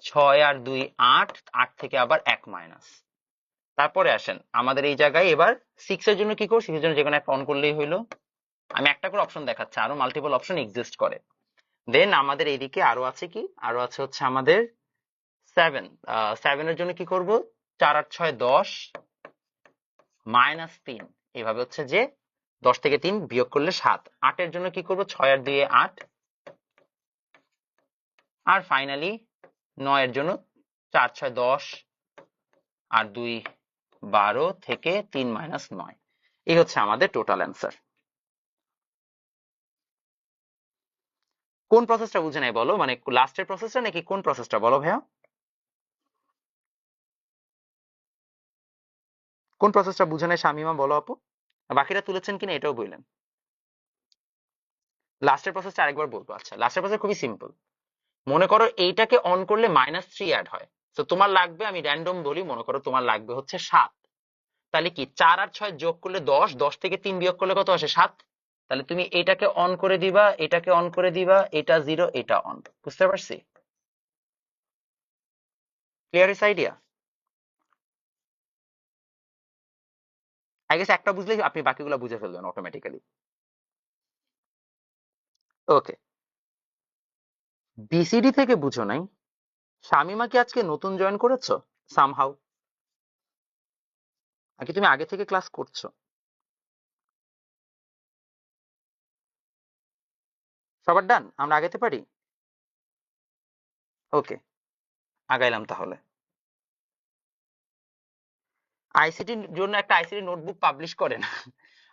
6 আর 2 8, 8 থেকে আবার 1 মাইনাস। তারপরে আসেন আমাদের এই জায়গায় এবার 6 এর জন্য কি করব? 6 এর জন্য যেকোনো একটা অন করলেই হইলো। আমি একটা করে অপশন দেখাচ্ছি, আরো মাল্টিপল অপশন এক্সিস্ট করে। দেন আমাদের এইদিকে আরো আছে কি, আরো আছে হচ্ছে আমাদের 7। 7 এর জন্য কি করব? 4 আর 6 10 -3, এইভাবে হচ্ছে যে 10 থেকে 3 বিয়োগ করলে 7। 8 এর জন্য কি করব? 6 আর 2 8। আর ফাইনালি 9 এর জন্য 4 6 10 আর 2 12 থেকে 3 -9। এই হচ্ছে আমাদের টোটাল অ্যান্সার। কোন প্রসেসটা বুঝে নাই বলো, মানে লাস্টের প্রসেসটা নাকি কোন প্রসেসটা বলো ভাইয়া? কোন প্রসেসটা বুঝে নাই শামিমা বলো আপু? বাকিরা তুলেছেন কিনা এটাও বললেন। লাস্টের প্রসেসটা আরেকবার বলবো। আচ্ছা, লাস্টের প্রসেস খুবই সিম্পল। মনে করো এইটাকে অন করলে -3 অ্যাড হয়। তো তোমার লাগবে, আমি র্যান্ডম বলি, মনে করো তোমার লাগবে হচ্ছে 7। তাহলে কি 4 আর 6 যোগ করলে 10, 10 থেকে 3 বিয়োগ করলে কত আসে? 7। তাহলে তুমি এটাকে অন করে দিবা, এটাকে অন করে দিবা, এটা 0, এটা অন। বুঝতে পারছি? Clear is idea? I guess একটা বুঝলেই আপনি বাকিগুলো বুঝে ফেলবেন অটোমেটিক্যালি। ওকে, বিসিডি থেকে বুঝো নাই? শামিমা কি আজকে নতুন জয়েন করেছো সামহাউ, নাকি তুমি আগে থেকে ক্লাস করছো? সবার ডান, আমরা আগাইতে পারি? ওকে, আগাইলাম তাহলে। আইসিটির জন্য একটা আইসিটি নোটবুক পাবলিশ করে না।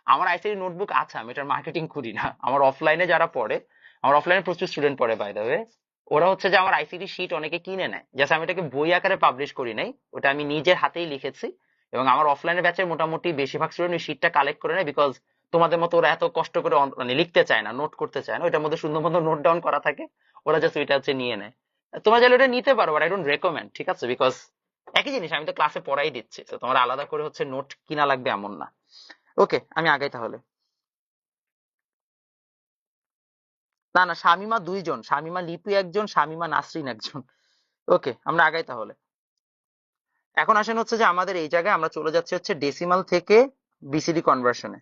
আমার আইসিটি নোটবুক আছে, আমি এটার মার্কেটিং করি না। আমার অফলাইনে যারা পড়ে, আমার অফলাইনে প্রচুর স্টুডেন্ট পড়ে বাই দ্য ওয়ে, ওরা হচ্ছে যে আমার আইসিটি শিট অনেকে কিনে নেয়, জাস্ট আমি এটাকে বই আকারে পাবলিশ করি নাই, ওটা আমি নিজের হাতেই লিখেছি। এবং আমার অফলাইনে ব্যাচের মোটামুটি বেশিরভাগ স্টুডেন্ট ওই শিটটা কালেক্ট করে নেয়, বিকজ তোমাদের মতো ওরা এত কষ্ট করে মানে লিখতে চায় না, নোট করতে চায় না, ওইটার মধ্যে সুন্দর মতো নোট ডাউন করা থাকে, ওরা জাস্ট ওইটা হচ্ছে নিয়ে নেয়। তোমরা চাইলে ওটা নিতে পারো, বাট আই ডোন্ট রেকমেন্ড, ঠিক আছে? বিকজ একই জিনিস, আমি তো ক্লাসে পড়াই দিচ্ছি, তো তোমার আলাদা করে হচ্ছে নোট কিনা লাগবে এমন না। ওকে, আমি আগাই তাহলে। না না, শামিমা দুইজন, শামিমা লিপি একজন, শামিমা নাসরিন একজন। ওকে, আমরা আগাই তাহলে। এখন আসেন হচ্ছে যে আমাদের এই জায়গায় আমরা চলে যাচ্ছি হচ্ছে ডেসিমাল থেকে বিসিডি কনভার্সনে।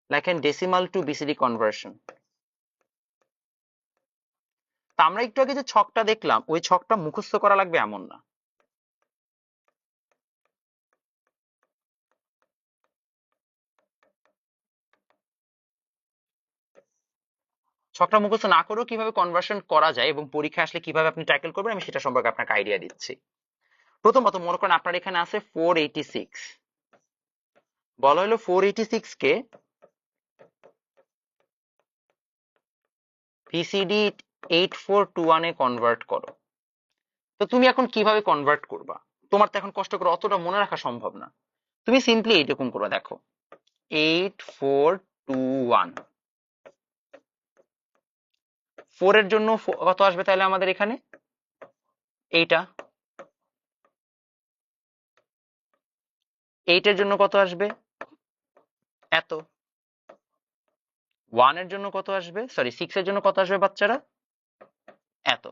লেখেন ডেসিমাল টু বিসিডি কনভার্সন। তা আমরা একটু আগে যে ছকটা দেখলাম, ওই ছকটা মুখস্থ করা লাগবে এমন না। ছকটা মুখস্থ না করেও কিভাবে কনভার্সন করা যায় এবং পরীক্ষা আসলে কিভাবে আপনি ট্যাকেল করবেন, আমি সেটা সম্পর্কে আপনাকে আইডিয়া দিচ্ছি। প্রথমত মনে করেন আপনার এখানে আছে 486, বলা হলো 486 কে পিসিডি 8421 এ কনভার্ট করো। তো তুমি এখন কিভাবে কনভার্ট করবা? তোমার তো এখন কষ্ট করে অতটা মনে রাখা সম্ভব না। তুমি সিম্পলি এইরকম করে দেখো, 8421, 4 এর জন্য কত আসবে তাহলে আমাদের এখানে? এইটা। 8 এর জন্য কত আসবে? এত। 1 এর জন্য কত আসবে, সরি 6 এর জন্য কত আসবে বাচ্চারা? এত।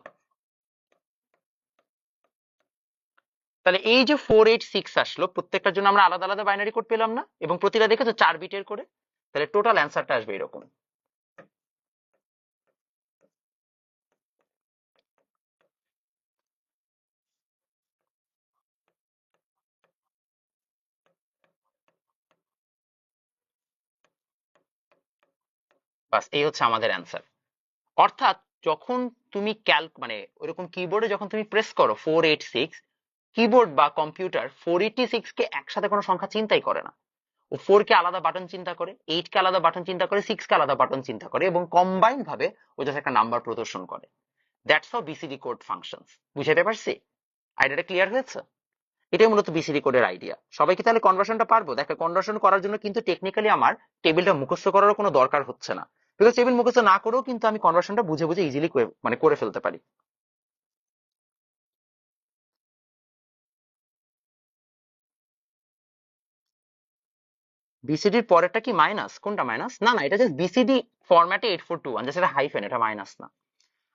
তাহলে এই যে 486 আসলো, প্রত্যেকটার জন্য আমরা আলাদা আলাদা বাইনারি কোড পেলাম না, এবং প্রতিটা দেখেছো 4 বিটের করে। তাহলে টোটাল অ্যান্সারটা আসবে এরকম। বাস, এই হচ্ছে আমাদের অ্যান্সার। অর্থাৎ যখন তুমি মানে ওইরকম কিবোর্ডে যখন তুমি প্রেস করো 486, কিবোর্ড বা কম্পিউটার 486 কে একসাথে কোনো সংখ্যা চিন্তাই করে না। ও 4 কে আলাদা বাটন চিন্তা করে, 8 কে আলাদা বাটন চিন্তা করে, 6 কে আলাদা বাটন চিন্তা করে, এবং কম্বাইন ভাবে ও জাস্ট একটা নাম্বার প্রদর্শন করে। That's how BCD code functions. বুঝাতে পারছি? আইডিয়াটা ক্লিয়ার হয়েছে? এটাই মূলত বিসিডি কোডের আইডিয়া। সবাই কি তাহলে কনভার্সনটা পারবো? দেখো, কনভার্সন করার জন্য কিন্তু টেকনিক্যালি আমার টেবিলটা মুখস্থ করারও কোনো দরকার হচ্ছে না, বিকজ টেবিল মুখস্থ না করেও কিন্তু আমি কনভার্সনটা বুঝে বুঝে ইজিলি মানে করে ফেলতে পারি। বিসিডির পরেরটা কি মাইনাস? কোনটা মাইনাস? না না, এটা জাস্ট বিসিডি ফরম্যাটে 8421, জাস্ট এটা হাইফেন, এটা মাইনাস না।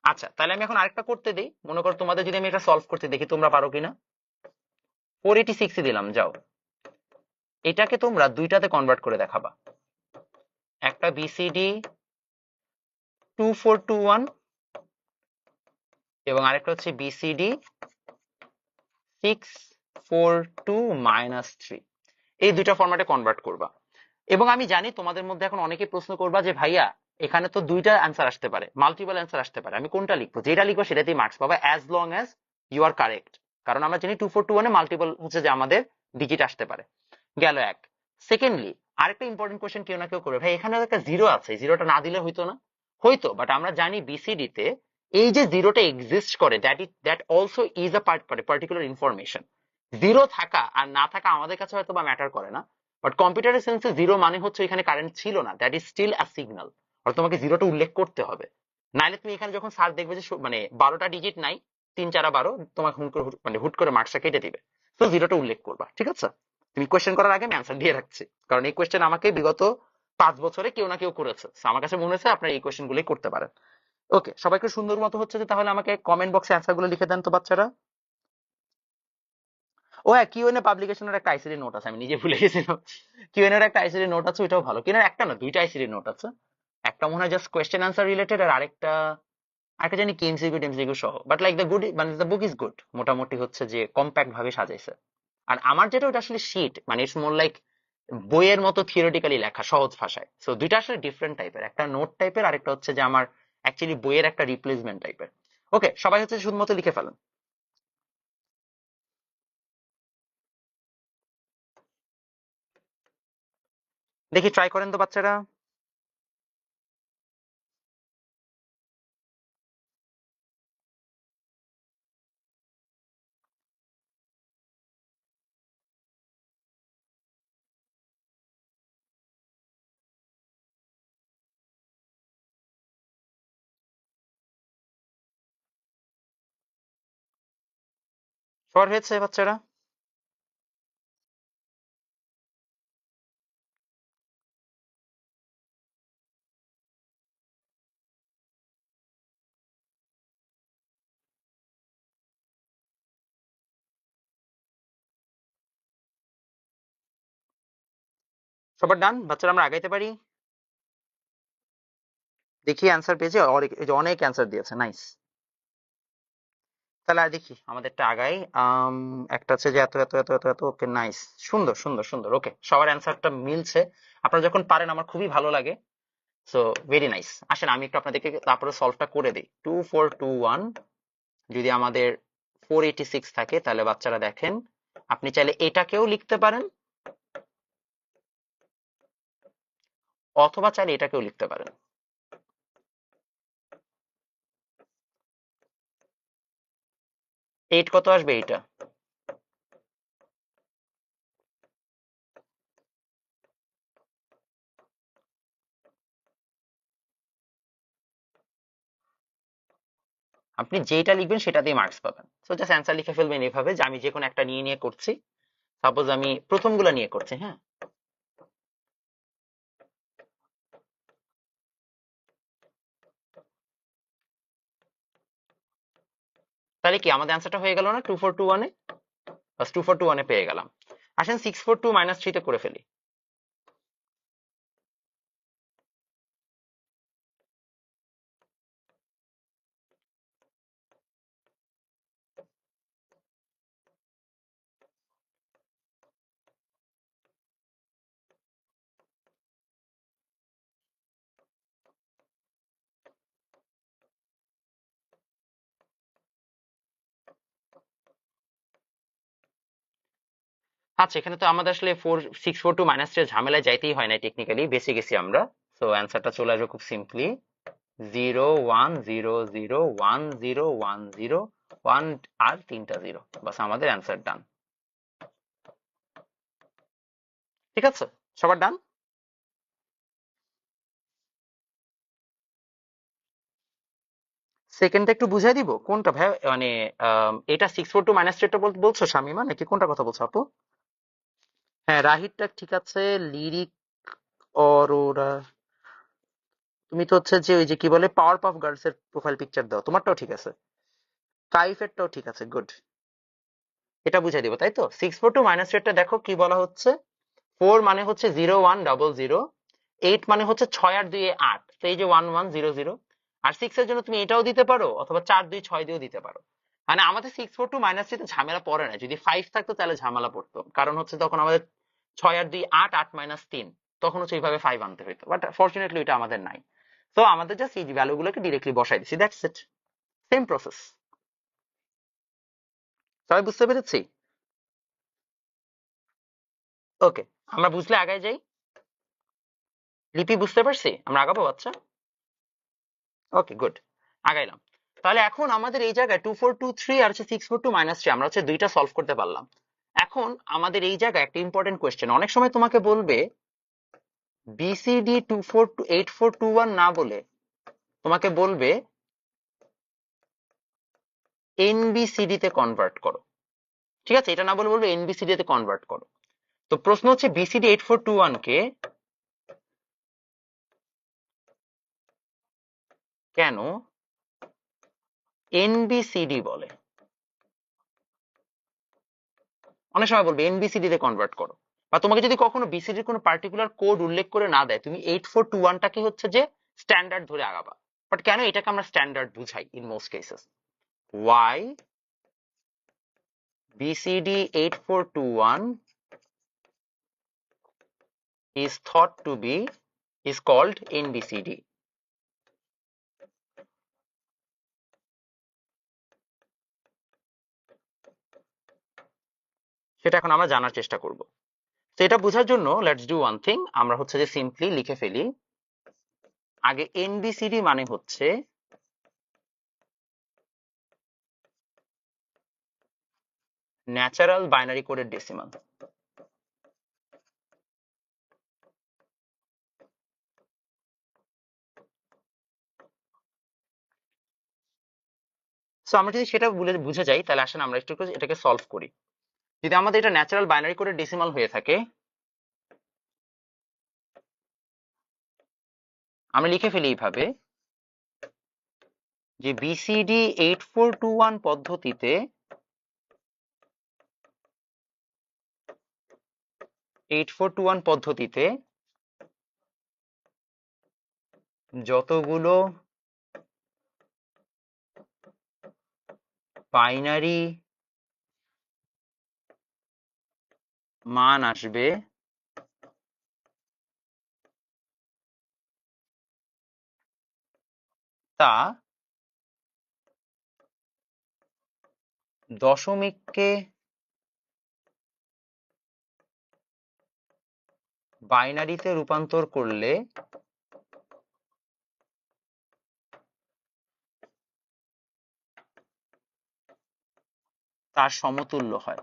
আচ্ছা, তাহলে আমি এখন আরেকটা করতে দিই। মনে করো তোমাদের যদি আমি এটা সলভ করতে দেখি তোমরা পারো কিনা। 486 দিলাম, যাও এটাকে তোমরা দুইটাতে কনভার্ট করে দেখাবা। একটা বিসিডি 2421 এবং আরেকটা হচ্ছে বিসিডি 642-3। এই দুইটা ফরম্যাটে কনভার্ট করবা। এবং আমি জানি তোমাদের মধ্যে এখন অনেকে প্রশ্ন করবা যে ভাইয়া এখানে তো দুইটা অ্যান্সার আসতে পারে, মাল্টিপল অ্যান্সার আসতে পারে, আমি কোনটা লিখবো? যেটা লিখবো সেটাতেই মার্কস পাবা, as long as you are correct. কারণ আমরা জানি 2421 এ মাল্টিপল হচ্ছে যে আমাদের ডিজিট আসতে পারে। গেল এক। সেকেন্ডলি, আরেকটা ইম্পর্টেন্ট কোয়েশ্চেন কেউ না কেউ করবে, ভাই এখানে একটা জিরো আছে, জিরোটা না দিলে হইতো না? হয়তো, বাট আমরা জানি বিসিডি তে এই যে জিরোটা এক্সিস্ট করে, that also is a particular information. Zero থাকা আর না থাকা আমাদের কাছে হয়তো বা ম্যাটার করে না, বাট কম্পিউটারের সেন্সে জিরো মানে হচ্ছে এখানে কারেন্ট ছিল না, that is still a signal. আর তোমাকে জিরোটা উল্লেখ করতে হবে, নাইলে তুমি এখানে যখন সার্চ দেখবে যে মানে 12টা ডিজিট নাই, 3 4 12, তোমাকে মানে হুট করে মার্কসটা কেটে দিবে। তো জিরোটা উল্লেখ করবা, ঠিক আছে? তুমি কোয়েশ্চেন করার আগে আমি অ্যান্সার দিয়ে রাখছি, কারণ এই কোয়েশ্চেন আমাকে বিগত 5 বছরে কেউ না কেউ করেছে। So আমার কাছে মনে হচ্ছে আপনারা এই কোয়েশ্চেন গুলোই করতে পারেন। ওকে, সবাইকে সুন্দর মতো হচ্ছে যে, তাহলে আমাকে কমেন্ট বক্সে অ্যান্সার গুলো লিখে দেন তো বাচ্চারা। ও হ্যাঁ, কিউএনএ পাবলিকেশনের একটা আইসিডি নোট আছে, আমি নিজে ভুলে গেছিলাম। কিউএনএ এর একটা আইসিডি নোট আছে, ওইটাও ভালো। কিনা একটা না, দুইটা আইসিডি নোট আছে। একটা মনে হয় জাস্ট কোয়েশ্চেন আনসার রিলেটেড, আর আরেকটা আরেকটা জানি কি এমসিকিউ টেমসিকিউ সহ। বাট লাইক দ্য গুড, মানে দ্য বুক ইজ গুড, মোটামুটি হচ্ছে যে কম্প্যাক্ট ভাবে সাজাইছে। আর আমার যেটা, ওটা আসলে শীট, মানে ইটস মোর লাইক বইয়ের মতো থিওরিটিক্যালি লেখা সহজ ভাষায়। সো দুইটা আসলে ডিফারেন্ট টাইপের, একটা নোট টাইপের, আরেকটা হচ্ছে যে আমার অ্যাকচুয়ালি বইয়ের একটা রিপ্লেসমেন্ট টাইপের। ওকে, সবাই হচ্ছে শুধুমাত্র লিখে ফেলেন। দেখি ট্রাই করেন তো বাচ্চারা। সবার হয়েছে বাচ্চারা? সবার ডান বাচ্চারা? আমরা আগাইতে পারি? দেখি অ্যান্সার পেয়েছে, এই যে অনেক অ্যান্সার দিয়েছে, নাইস। তাহলে আর দেখি আমাদেরটা আগাই। একটা আছে যে এত এত এত এত এত, ওকে নাইস, সুন্দর সুন্দর সুন্দর। ওকে, সবার অ্যান্সারটা মিলছে। আপনারা যখন পারেন আমার খুবই ভালো লাগে। So very nice. আসেন আমি একটু আপনাদেরকে তারপরে সলভটা করে দিই। 2421 যদি আমাদের 486 থাকে, তাহলে বাচ্চারা দেখেন, আপনি চাইলে এটাকেও লিখতে পারেন, অথবা চাইলে এটাকেও লিখতে পারেন। 8 কত আসবে এইটা? আপনি যেটা লিখবেন সেটা দিয়ে মার্কস পাবেন। সো জাস্ট অ্যান্সার লিখে ফেলবেন এভাবে, যে আমি যে কোনো একটা নিয়ে নিয়ে করছি। সাপোজ আমি প্রথমগুলো নিয়ে করছি, হ্যাঁ। তাহলে কি আমাদের অ্যান্সারটা হয়ে গেল না 2421-এ? বাস 2421-এ পেয়ে গেলাম। আসেন 642 - 3 তে করে ফেলি। আচ্ছা, এখানে তো আমাদের আসলে 642 - 3 ঝামেলায় যাইতেই হয় না, টেকনিক্যালি বেঁচে গেছি আমরা। তো অ্যান্সারটা চলে আসবে খুব সিম্পলি, 0 1 0 0 1 0 1 0 1, আর 3টা জিরো। বাস আমাদের অ্যান্সার ডান। ঠিক আছে, সবার ডান? সেকেন্ডটা একটু বুঝাই দিব কোনটা ভাই, মানে এটা 642 - 3টা বলছো শামিমা, নাকি কোনটা কথা বলছো আপু? হ্যাঁ, রাহিরটা ঠিক আছে। লিরিক অরোরা, তুমি তো হচ্ছে যে ওই যে কি বলে পাওয়ার পাফ গার্লস এর প্রোফাইল পিকচার দাও, তোমারটাও ঠিক আছে। কাইফেরটাও ঠিক আছে, গুড। এটা বুঝাই দিব, তাই তো? 642 - 3টা দেখো কি বলা হচ্ছে। 4 মানে হচ্ছে 0100, 8 মানে হচ্ছে 6 আর 2 8, তো এই যে 1100। আর 6 এর জন্য তুমি এটাও দিতে পারো, অথবা 4 2 6 দিয়েও দিতে পারো। মানে আমাদের 642 - 3 তে ঝামেলা পড়ে না। যদি 5 থাকতো তাহলে ঝামেলা পড়তো, কারণ হচ্ছে তখন আমাদের 6 আর 2 8, 8 - 3, তখন হচ্ছে এইভাবে 5 আনতে হইতো। বাট ফরচুনেটলি এটা আমাদের নাই। তো আমাদের জাস্ট এই ভ্যালু গুলোকে ডিরেক্টলি বসাই দিছি, দ্যাটস ইট। Same process. সবাই বুঝতে পেরেছি? ওকে, আমরা বুঝলে আগায় যাই। লিপি বুঝতে পারছি, আমরা আগাবো বাচ্চা। ওকে গুড, আগাইলাম। তাহলে এখন আমাদের এই জায়গায় 2423 আর হচ্ছে 642 - 3 আমরা হচ্ছে দুইটা সলভ করতে পারলাম। এখন আমাদের এই জায়গায় একটা ইম্পর্টেন্ট কোয়েশ্চেন, অনেক সময় তোমাকে বলবে বিসিডি 8421 না বলে তোমাকে বলবে এনবিসিডি তে কনভার্ট করো। ঠিক আছে, এটা না বলে বলবে এনবিসিডি তে কনভার্ট করো। তো প্রশ্ন হচ্ছে বিসিডি 8421 কে কেন এনবিসিডি বলে? অনেক সময় বলবে এনবিসিডি তে কনভার্ট করো, বা তোমাকে যদি কখনো বিসিডির কোনো পার্টিকুলার কোড উল্লেখ করে না দেয়, তুমি 8421টাকে হচ্ছে যে স্ট্যান্ডার্ড ধরে আগাবা। বাট কেন এটাকে আমরা স্ট্যান্ডার্ড বুঝাই in most cases? Why BCD 8421 is thought to be is called NBCD? সেটা এখন আমরা জানার চেষ্টা করব। তো এটা বোঝার জন্য লেটস ডু ওয়ান থিং, আমরা হচ্ছে যে সিম্পলি লিখে ফেলি আগে এনবিসিডি মানে হচ্ছে ন্যাচারাল বাইনারি কোডের ডেসিমাল। সো আমরা যদি সেটা বুঝে যাই, তাহলে আসেন আমরা একটু এটাকে সলভ করি। যদি আমাদের এটা ন্যাচারাল বাইনারি কোডের ডেসিমাল হয়ে থাকে, আমরা লিখে ফেলি এইভাবে যে বিসিডি 8421 পদ্ধতিতে 8421 পদ্ধতিতে যতগুলো বাইনারি মান আসবে তা দশমিককে বাইনারিতে রূপান্তর করলে তার সমতুল্য হয়।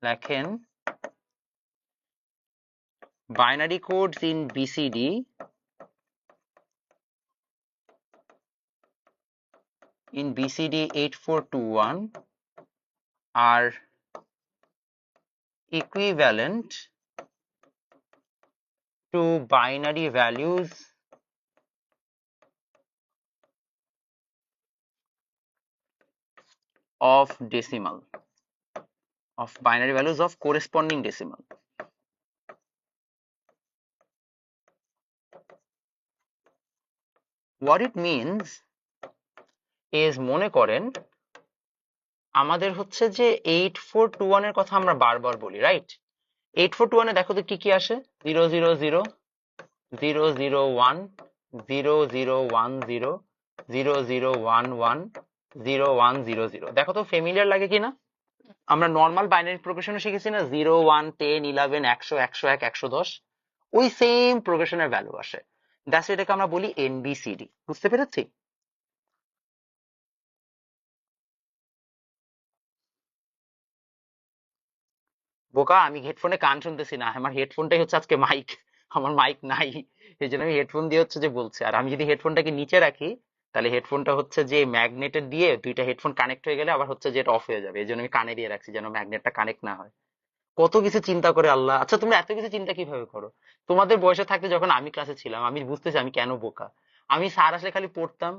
লেখেন binary codes in BCD in BCD 8421 are equivalent to binary values of decimal, of binary values of corresponding decimal. What it means is, মনে করেন আমাদের হচ্ছে যে 8421 এর কথা আমরা বারবার বলি, রাইট? 8421 এ দেখো তো কি কি আসে, 000 001 0010 0011 0100। দেখো তো ফেমিলিয়ার লাগে কিনা? আমরা নর্মাল বাইনারি প্রোগ্রেশনে শিখেছি না, 0 1 10 11 100 101 110, ওই সেম প্রোগ্রেশনের ভ্যালু আসে। দ্যাটস এটাকে আমরা বলি এনবিসিডি। বুঝতে পেরেছি? বোকা, আমি হেডফোনে গান শুনতেছি না, আমার হেডফোনটাই হচ্ছে আজকে মাইক। আমার মাইক নাই, এই জন্য আমি হেডফোন দিয়ে হচ্ছে যে বলছি। আর আমি যদি হেডফোনটাকে নিচে রাখি, তাহলে হেডফোনটা হচ্ছে যে ম্যাগনেটের দিয়ে দুইটা হেডফোন কানেক্ট হয়ে গেলে আবার হচ্ছে যে এটা অফ হয়ে যাবে, এই জন্য আমি কানে দিয়ে রাখছি যেন ম্যাগনেটটা কানেক্ট না হয়। কত কিছু চিন্তা করে আল্লাহ। আচ্ছা, তোমরা এত কিছু চিন্তা কিভাবে করো? তোমাদের বয়সে থাকতে যখন আমি ক্লাসে ছিলাম, আমি বুঝতেছি আমি কেন বোকা। আমি স্যার আসলে খালি পড়তাম,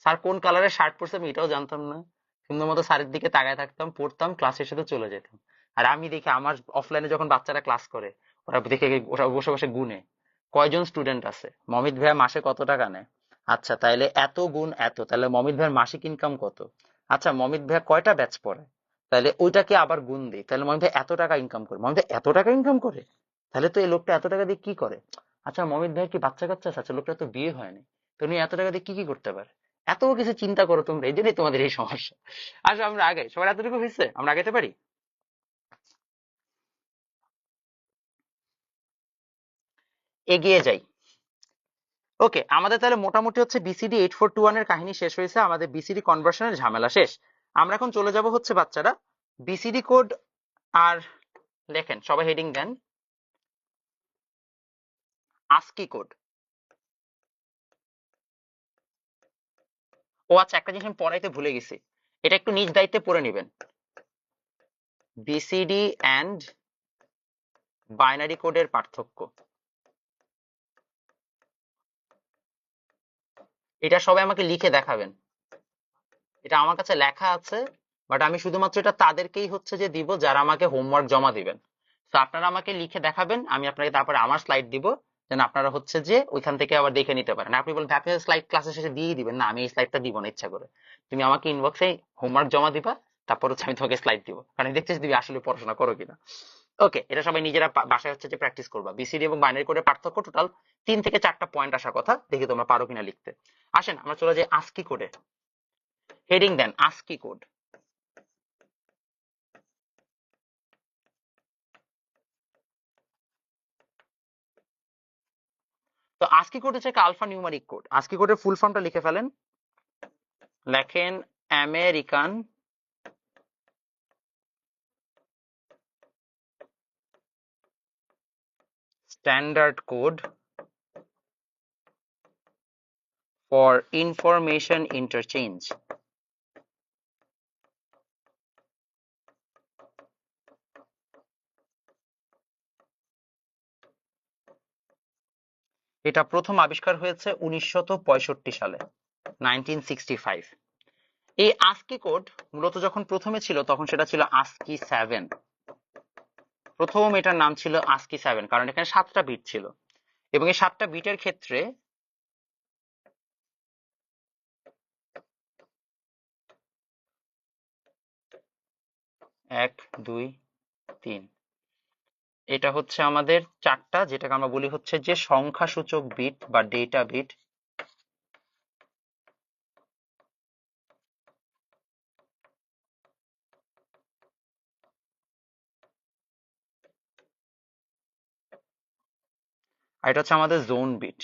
স্যার কোন কালারের শার্ট পরছে আমি এটাও জানতাম না, সুন্দর মতো স্যারের দিকে তাকায় থাকতাম, পড়তাম, ক্লাসের সাথে চলে যেতাম। আর আমি দেখি আমার অফলাইনে যখন বাচ্চারা ক্লাস করে, ওরা দেখে ওরা বসে বসে গুনে কয়জন স্টুডেন্ট আছে, মমিত ভাইয়া মাসে কত টাকা নেয়, আচ্ছা তাইলে এত গুণ এত, তাহলে মমিত ভাইয়ের মাসিক ইনকাম কত, আচ্ছা মমিত ভাইয়া কয়টা ব্যাচ পড়ে, তাহলে ওইটাকে আবার গুণ দিই, তাহলে মমিত ভাই এত টাকা ইনকাম করে, মমিত ভাই এত টাকা ইনকাম করে, তাহলে তো এই লোকটা এত টাকা দিয়ে কি করে, আচ্ছা মমিত ভাইয়ের কি বাচ্চা কাচ্চা আছে, আচ্ছা লোকটা তো বিয়ে হয়নি, তো উনি এত টাকা দিয়ে কি কি করতে পারে। এত কিছু চিন্তা করো তোমরা, এই জন্যই তোমাদের এই সমস্যা। আসো আমরা আগে, সবার এতটুকু হয়েছে, আমরা আগাইতে পারি। এগিয়ে যাই। ওকে, আমাদের তাহলে মোটামুটি হচ্ছে বিসিডি 8421 এর কাহিনী শেষ হয়েছে, আমাদের বিসিডি কনভার্সনের ঝামেলা শেষ। আমরা এখন চলে যাব হচ্ছে বাচ্চারা বিসিডি কোড। আর লেখেন সবাই, হেডিং দেন আস্কি কোড। ও আচ্ছা, একটা জিনিস আমি পড়াইতে ভুলে গেছি, এটা একটু নিজ দায়িত্বে পড়ে নেবেন। বিসিডি এন্ড বাইনারি কোডের পার্থক্য, এটা সবাই আমাকে লিখে দেখাবেন। এটা আমার কাছে লেখা আছে, বাট আমি শুধুমাত্র এটা তাদেরকেই হচ্ছে যে দিব যারা আমাকে হোমওয়ার্ক জমা দিবেন। তো আপনারা আমাকে লিখে দেখাবেন, আমি আপনাকে তারপরে আমার স্লাইড দিব, যেন আপনারা হচ্ছে যে ওইখান থেকে আবার দেখে নিতে পারেন। আপনি বলবেন আপনি স্লাইড ক্লাসের শেষে দিয়ে দিবেন, না আমি এই স্লাইডটা দিব না ইচ্ছা করে। তুমি আমাকে ইনবক্সে হোমওয়ার্ক জমা দিবা, তারপর হচ্ছে আমি তোমাকে স্লাইড দিব, কারণ দেখতে তুমি আসলে পড়াশোনা করো কিনা। ওকে, এটা সবাই নিজেরা বাসায় হচ্ছে যে প্র্যাকটিস করবা। বিসিডি এবং বাইনারি কোডের পার্থক্য টোটাল 3 থেকে 4টা পয়েন্ট আসার কথা, দেখি তোমরা পারো কিনা লিখতে। আসেন আমরা চলে যাই আস্কি কোডে। হেডিং দেন আস্কি কোড। তো আস্কি কোড হচ্ছে একটা আলফা নিউমারিক কোড। আস্কি কোডের ফুল ফর্মটা লিখে ফেলেন, লেখেন American standard code for information interchange. এটা প্রথম আবিষ্কার হয়েছে 1965 সালে, 1965। এই আস্কি কোড মূলত যখন প্রথমে ছিল তখন সেটা ছিল আস্কি 7। প্রথম এটার নাম ছিল আস্কি 7, কারণ এখানে 7টা বিট ছিল, এবং এই 7টা বিটের ক্ষেত্রে 1 2 3, এটা হচ্ছে আমাদের 4টা, যেটাকে আমরা বলি হচ্ছে যে সংখ্যাসূচক বিট বা ডেটা বিট। আর এটা হচ্ছে আমাদের জোন বিট।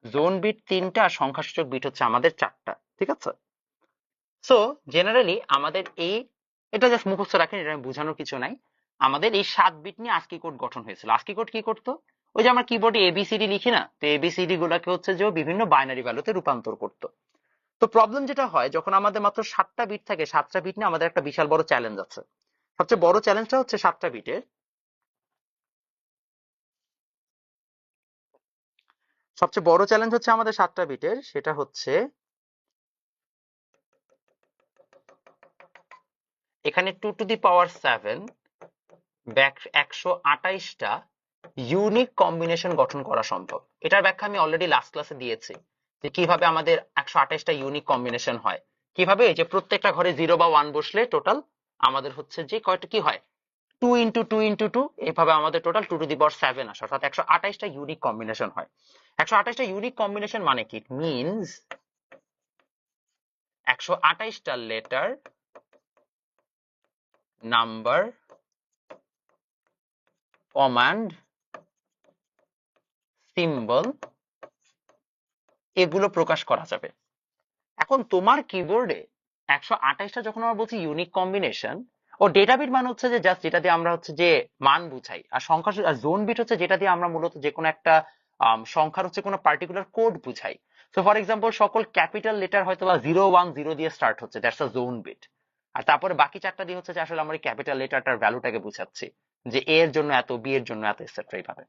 জোন বিট 3টা, সংখ্যাসূচক বিট হচ্ছে আমাদের 4টা, ঠিক আছে। সো জেনারেলি আমাদের এই, এটা জাস্ট মুখস্থ রাখেন, এটা বোঝানোর কিছু নাই। আমাদের এই 7 বিট নিয়ে আস্কি কোড গঠন হয়েছিল। আস্কি কোড কি করতো, ওই যে আমরা কিবোর্ডে এবিসিডি লিখি না, তো এবিসিডি গুলাকে হচ্ছে যে বিভিন্ন বাইনারি ভ্যালুতে রূপান্তর করতো। তো প্রবলেম যেটা হয়, যখন আমাদের মাত্র 7টা বিট থাকে, 7টা বিট নিয়ে আমাদের একটা বিশাল বড় চ্যালেঞ্জ আছে। সবচেয়ে বড় চ্যালেঞ্জটা হচ্ছে 7টা বিটের, সবচেয়ে বড় চ্যালেঞ্জ হচ্ছে আমাদের 7টা বিটের, সেটা হচ্ছে এখানে 2⁻7 128টা ইউনিক কম্বিনেশন গঠন করা সম্ভব। এটার ব্যাখ্যা আমি অলরেডি লাস্ট ক্লাসে দিয়েছি, যে কিভাবে আমাদের 128টা ইউনিক কম্বিনেশন হয়। কিভাবে, যে প্রত্যেকটা ঘরে 0 বা 1 বসলে টোটাল আমাদের হচ্ছে যে কয়টা কি হয়, 2 × 2 × 2, এইভাবে আমাদের টোটাল 2⁻7 আসে, অর্থাৎ 128টা ইউনিক কম্বিনেশন হয়। 128টা ইউনিক কম্বিনেশন মানে কি, মিনস 128টা লেটার, নাম্বার, কমান্ড, সিম্বল, এগুলো প্রকাশ করা যাবে। এখন তোমার কিবোর্ডে 128টা যখন আমরা বলছি ইউনিক কম্বিনেশন, ও ডেটা বিট মানে হচ্ছে যে জাস্ট যেটা দিয়ে আমরা হচ্ছে যে মান বুঝাই, আর সংখ্যা, আর জোন বিট হচ্ছে যেটা দিয়ে আমরা মূলত যে কোনো একটা সংখ্যার হচ্ছে কোনো পার্টিকুলার কোড বুঝাই। সো ফর এক্সাম্পল, সকল ক্যাপিটাল লেটার হয়তো বা 0 1 0 দিয়ে স্টার্ট হচ্ছে, দ্যাটস আ জোন বিট। আর তারপরে বাকি 4টা দিয়ে হচ্ছে যে আসলে আমরা ক্যাপিটাল লেটারটার ভ্যালুটাকে বুঝাচ্ছি, যে এ এর জন্য এত, বি এর জন্য এত, এটসেট্রা। এইভাবে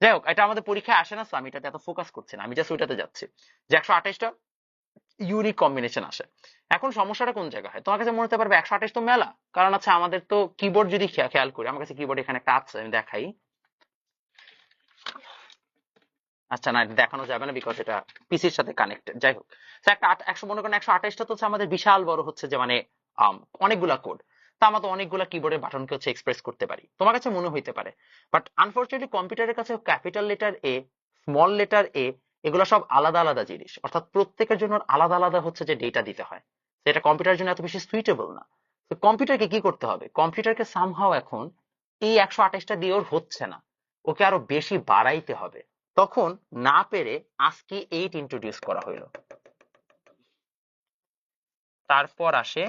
যাই হোক, এটা আমাদের পরীক্ষায় আসে না, so আমি এটাতে এত ফোকাস করছি না, আমি জাস্ট ওইটাতে যাচ্ছি যে 128টা ইউনিক কম্বিনেশন আসে। এখন সমস্যাটা কোন জায়গায় হয়, তোমার কাছে মনে হতে পারবে 128 তো মেলা, কারণ আছে আমাদের তো কিবোর্ড যদি খেয়াল করি, আমার কাছে কিবোর্ড এখানে একটা আছে, আমি দেখাই। আচ্ছা না, এটা দেখানো যাবে না, বিকজ এটা পিসির সাথে কানেক্টেড। যাই হোক, তো একটা 100 মনে করেন 128টা তো হচ্ছে আমাদের বিশাল বড় হচ্ছে যে মানে অনেকগুলা কোড। তা আমরা তো অনেকগুলা কিবোর্ডের বাটনকে হচ্ছে এক্সপ্রেস করতে পারি, তোমার কাছে মনে হইতে পারে। বাট আনফরচুনেটলি কম্পিউটারের কাছে ক্যাপিটাল লেটার এ, স্মল লেটার এ, এগুলো সব আলাদা আলাদা জিনিস, অর্থাৎ প্রত্যেকের জন্য আলাদা আলাদা হচ্ছে যে ডেটা দিতে হয়। এটা কম্পিউটারের জন্য এত বেশি সুইটেবল না। তো কম্পিউটারকে কি করতে হবে, কম্পিউটারকে সামহাও এখন এই 128টা দিয়ে ওর হচ্ছে না, ওকে আরো বেশি বাড়াইতে হবে। তখন না পেরে ASCII 8 ইন্ট্রোডিউস করা হইলো। তারপর আসে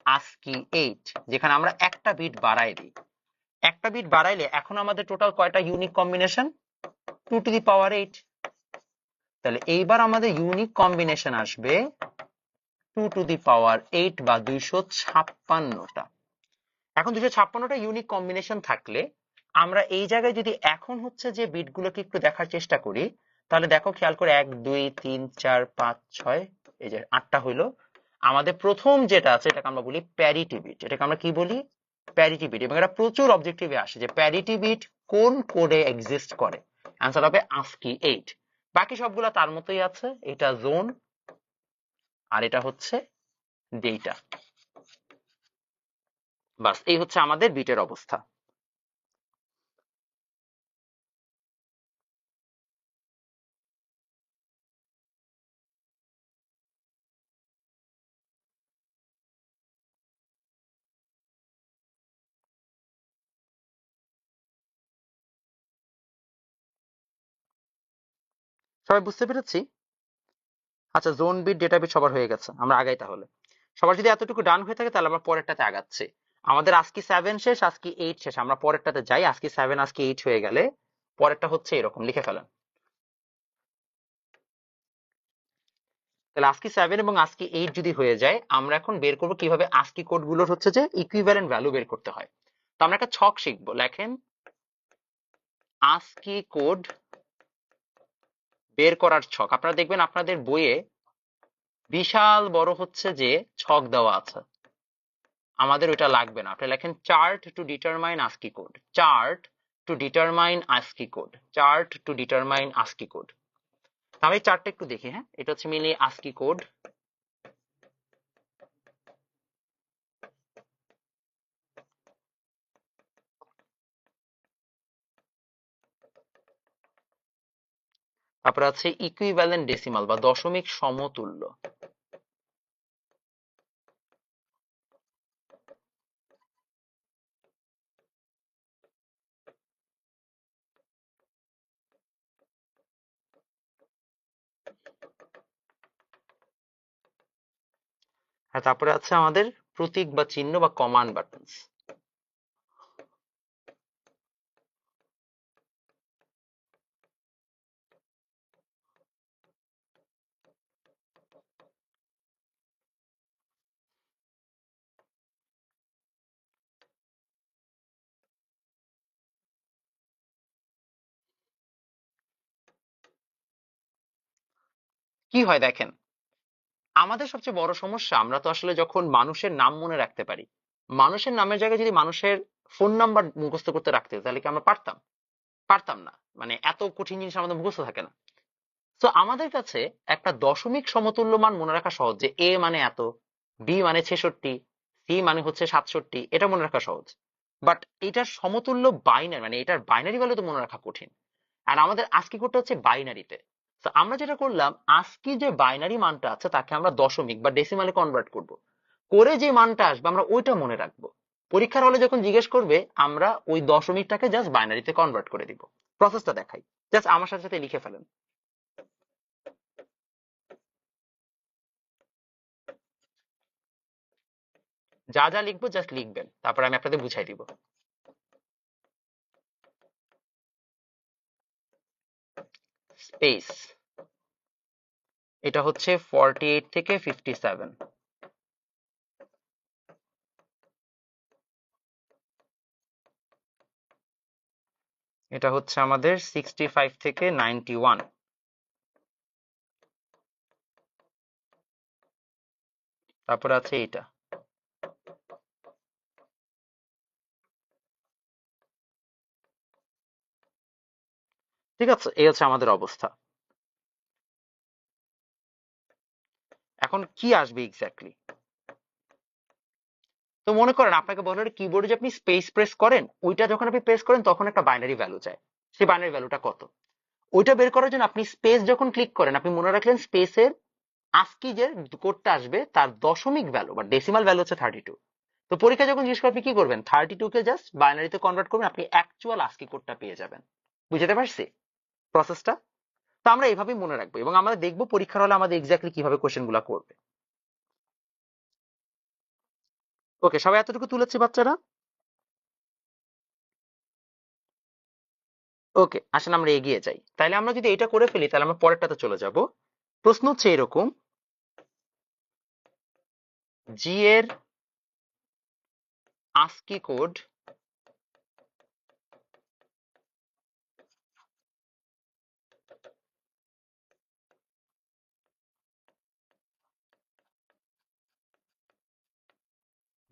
ASCII 8, যেখানে আমরা একটা বিট বাড়াই দিই। একটা বিট বাড়াইলে এখন আমাদের টোটাল কয়টা ইউনিক কম্বিনেশন? 2^8। তাহলে এইবার আমাদের ইউনিক কম্বিনেশন আসবে 2^8 বা 256টা। এখন 256টা ইউনিক কম্বিনেশন থাকলে আমরা এই জায়গায় যদি এখন হচ্ছে যে বিটগুলোকে একটু দেখার চেষ্টা করি, তাহলে দেখো খেয়াল করে 1 2 3 4 5 6, এই যে 8টা হইলো। আমাদের প্রথম যেটা আছে এটাকে আমরা বলি প্যারিটি বিট। এটাকে আমরা কি বলি? Parity bit. এবং এটা প্রচুর অবজেক্টিভে আসে যে প্যারিটি বিট কোন কোডে এক্সিস্ট করে। অ্যান্সার হবে ASCII 8। বাকি সবগুলা তার মতোই আছে, এটা জোন আর এটা হচ্ছে ডেটা। বাস, এই হচ্ছে আমাদের বিটের অবস্থা। সবাই বুঝতে পেরেছি? আচ্ছা, জোন বিট ডেটা বিট সবার হয়ে গেছে, আমরা আগাই তাহলে। সবার যদি এতটুকু ডান হয়ে থাকে তাহলে আমরা পরেরটাতে আগাচ্ছি। আমাদের ASCII 7 শেষ, ASCII 8 শেষ, আমরা পরেরটাতে যাই। ASCII 7 ASCII 8 হয়ে গেলে পরেরটা হচ্ছে এরকম, লিখে ফেলেন। তাহলে ASCII 7 এবং ASCII 8 যদি হয়ে যায়, আমরা এখন বের করবো কিভাবে ASCII কোড গুলোর হচ্ছে যে ইকুইভ্যালেন্ট ভ্যালু বের করতে হয়। তো আমরা একটা ছক শিখবো। লেখেন ASCII কোড বের করার ছক। আপনারা দেখবেন আপনাদের বইয়ে বিশাল বড় হচ্ছে যে ছক দেওয়া আছে, আমাদের ওইটা লাগবে না। আপনি লেখেন chart to determine ASCII code, chart to determine ASCII code, chart to determine ASCII code. আমি চার্টটা একটু দেখি। হ্যাঁ, এটা হচ্ছে মিলি ASCII কোড। তারপরে আছে ইকুইভ্যালেন্ট ডেসিমাল বা দশমিক সমতুল্য। আর তারপরে আছে আমাদের প্রতীক বা চিহ্ন বা কমান্ড বাটনস। কি হয় দেখেন, আমাদের সবচেয়ে বড় সমস্যা, আমরা তো আসলে যখন মানুষের নাম মনে রাখতে পারি, মানুষের নামের জায়গায় যদি মানুষের ফোন নাম্বার মুখস্থ করতে রাখতে হতো, তাহলে কি আমরা পারতাম? পারতাম না। মানে এত কঠিন জিনিস আমাদের মুখস্থ থাকে না। তো আমাদের কাছে একটা দশমিক সমতুল্য মান মনে রাখা সহজ, যে এ মানে এত, বি মানে 66, সি মানে হচ্ছে 67, এটা মনে রাখা সহজ। বাট এটার সমতুল্য বাইনারি, মানে এটার বাইনারি ভ্যালু তো মনে রাখা কঠিন। আর আমাদের ASCII কোডটা হচ্ছে বাইনারিতে। তো আমরা যেটা করলাম, ASCII যে বাইনারি মানটা আছে তাকে আমরা দশমিক বা ডেসিমালে কনভার্ট করব, করে যে মানটা আসবে আমরা ওইটা মনে রাখবো। পরীক্ষার হলে যখন জিজ্ঞেস করবে, আমরা ওই দশমিকটাকে জাস্ট বাইনারিতে কনভার্ট করে দিব। প্রসেসটা দেখাই, জাস্ট আমার সাথে সাথে লিখে ফেলেন। যা যা লিখবো জাস্ট লিখবেন, তারপর আমি আপনাদের বুঝাই দিব। স্পেস, এটা হচ্ছে 48 থেকে 57, এটা হচ্ছে আমাদের 65 থেকে 91, তারপর আছে এটা। ঠিক আছে, এই হচ্ছে আমাদের অবস্থা। এখন কি আসবে এক্স্যাক্টলি? তো মনে করেন আপনাকে বলা হলো কিবোর্ডে যে আপনি স্পেস প্রেস করেন, ওইটা যখন আপনি প্রেস করেন তখন একটা বাইনারি ভ্যালু চায়। সেই বাইনারি ভ্যালুটা কত, ওইটা বের করার জন্য আপনি স্পেস যখন ক্লিক করেন, আপনি মনে রাখলেন স্পেসের আজকি যে কোডটা আসবে তার দশমিক ভ্যালু বা ডেসিমাল ভ্যালু হচ্ছে 32। তো পরীক্ষা যখন জিজ্ঞেস করবে কি করবেন, 32 কে জাস্ট বাইনারিতে কনভার্ট করবেন, আপনি অ্যাকচুয়াল আজকি কোডটা পেয়ে যাবেন। বুঝতে পারছি প্রসেসটা? তো আমরা এইভাবেই মনে রাখবো এবং আমরা দেখবো পরীক্ষার হলে আমাদের এক্স্যাক্টলি কিভাবে কোশ্চেন গুলা করবে। ওকে, সবাই এতটুকু তুলেছি বাচ্চারা? ওকে, আসেন আমরা এগিয়ে যাই। তাহলে আমরা যদি এটা করে ফেলি তাহলে আমরা পরেরটাতে চলে যাব। প্রশ্ন হচ্ছে এরকম, জি এর আস্কি কোড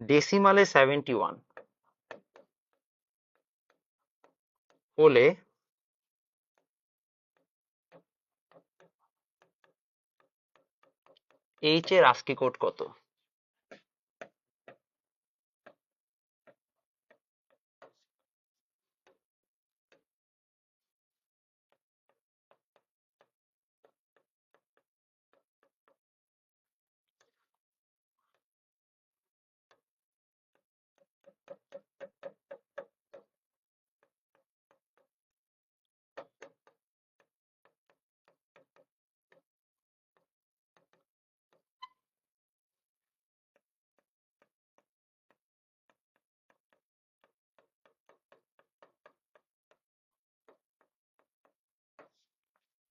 ডেসিমালে 71 হলে এইচ এর আস্কি কোড কত?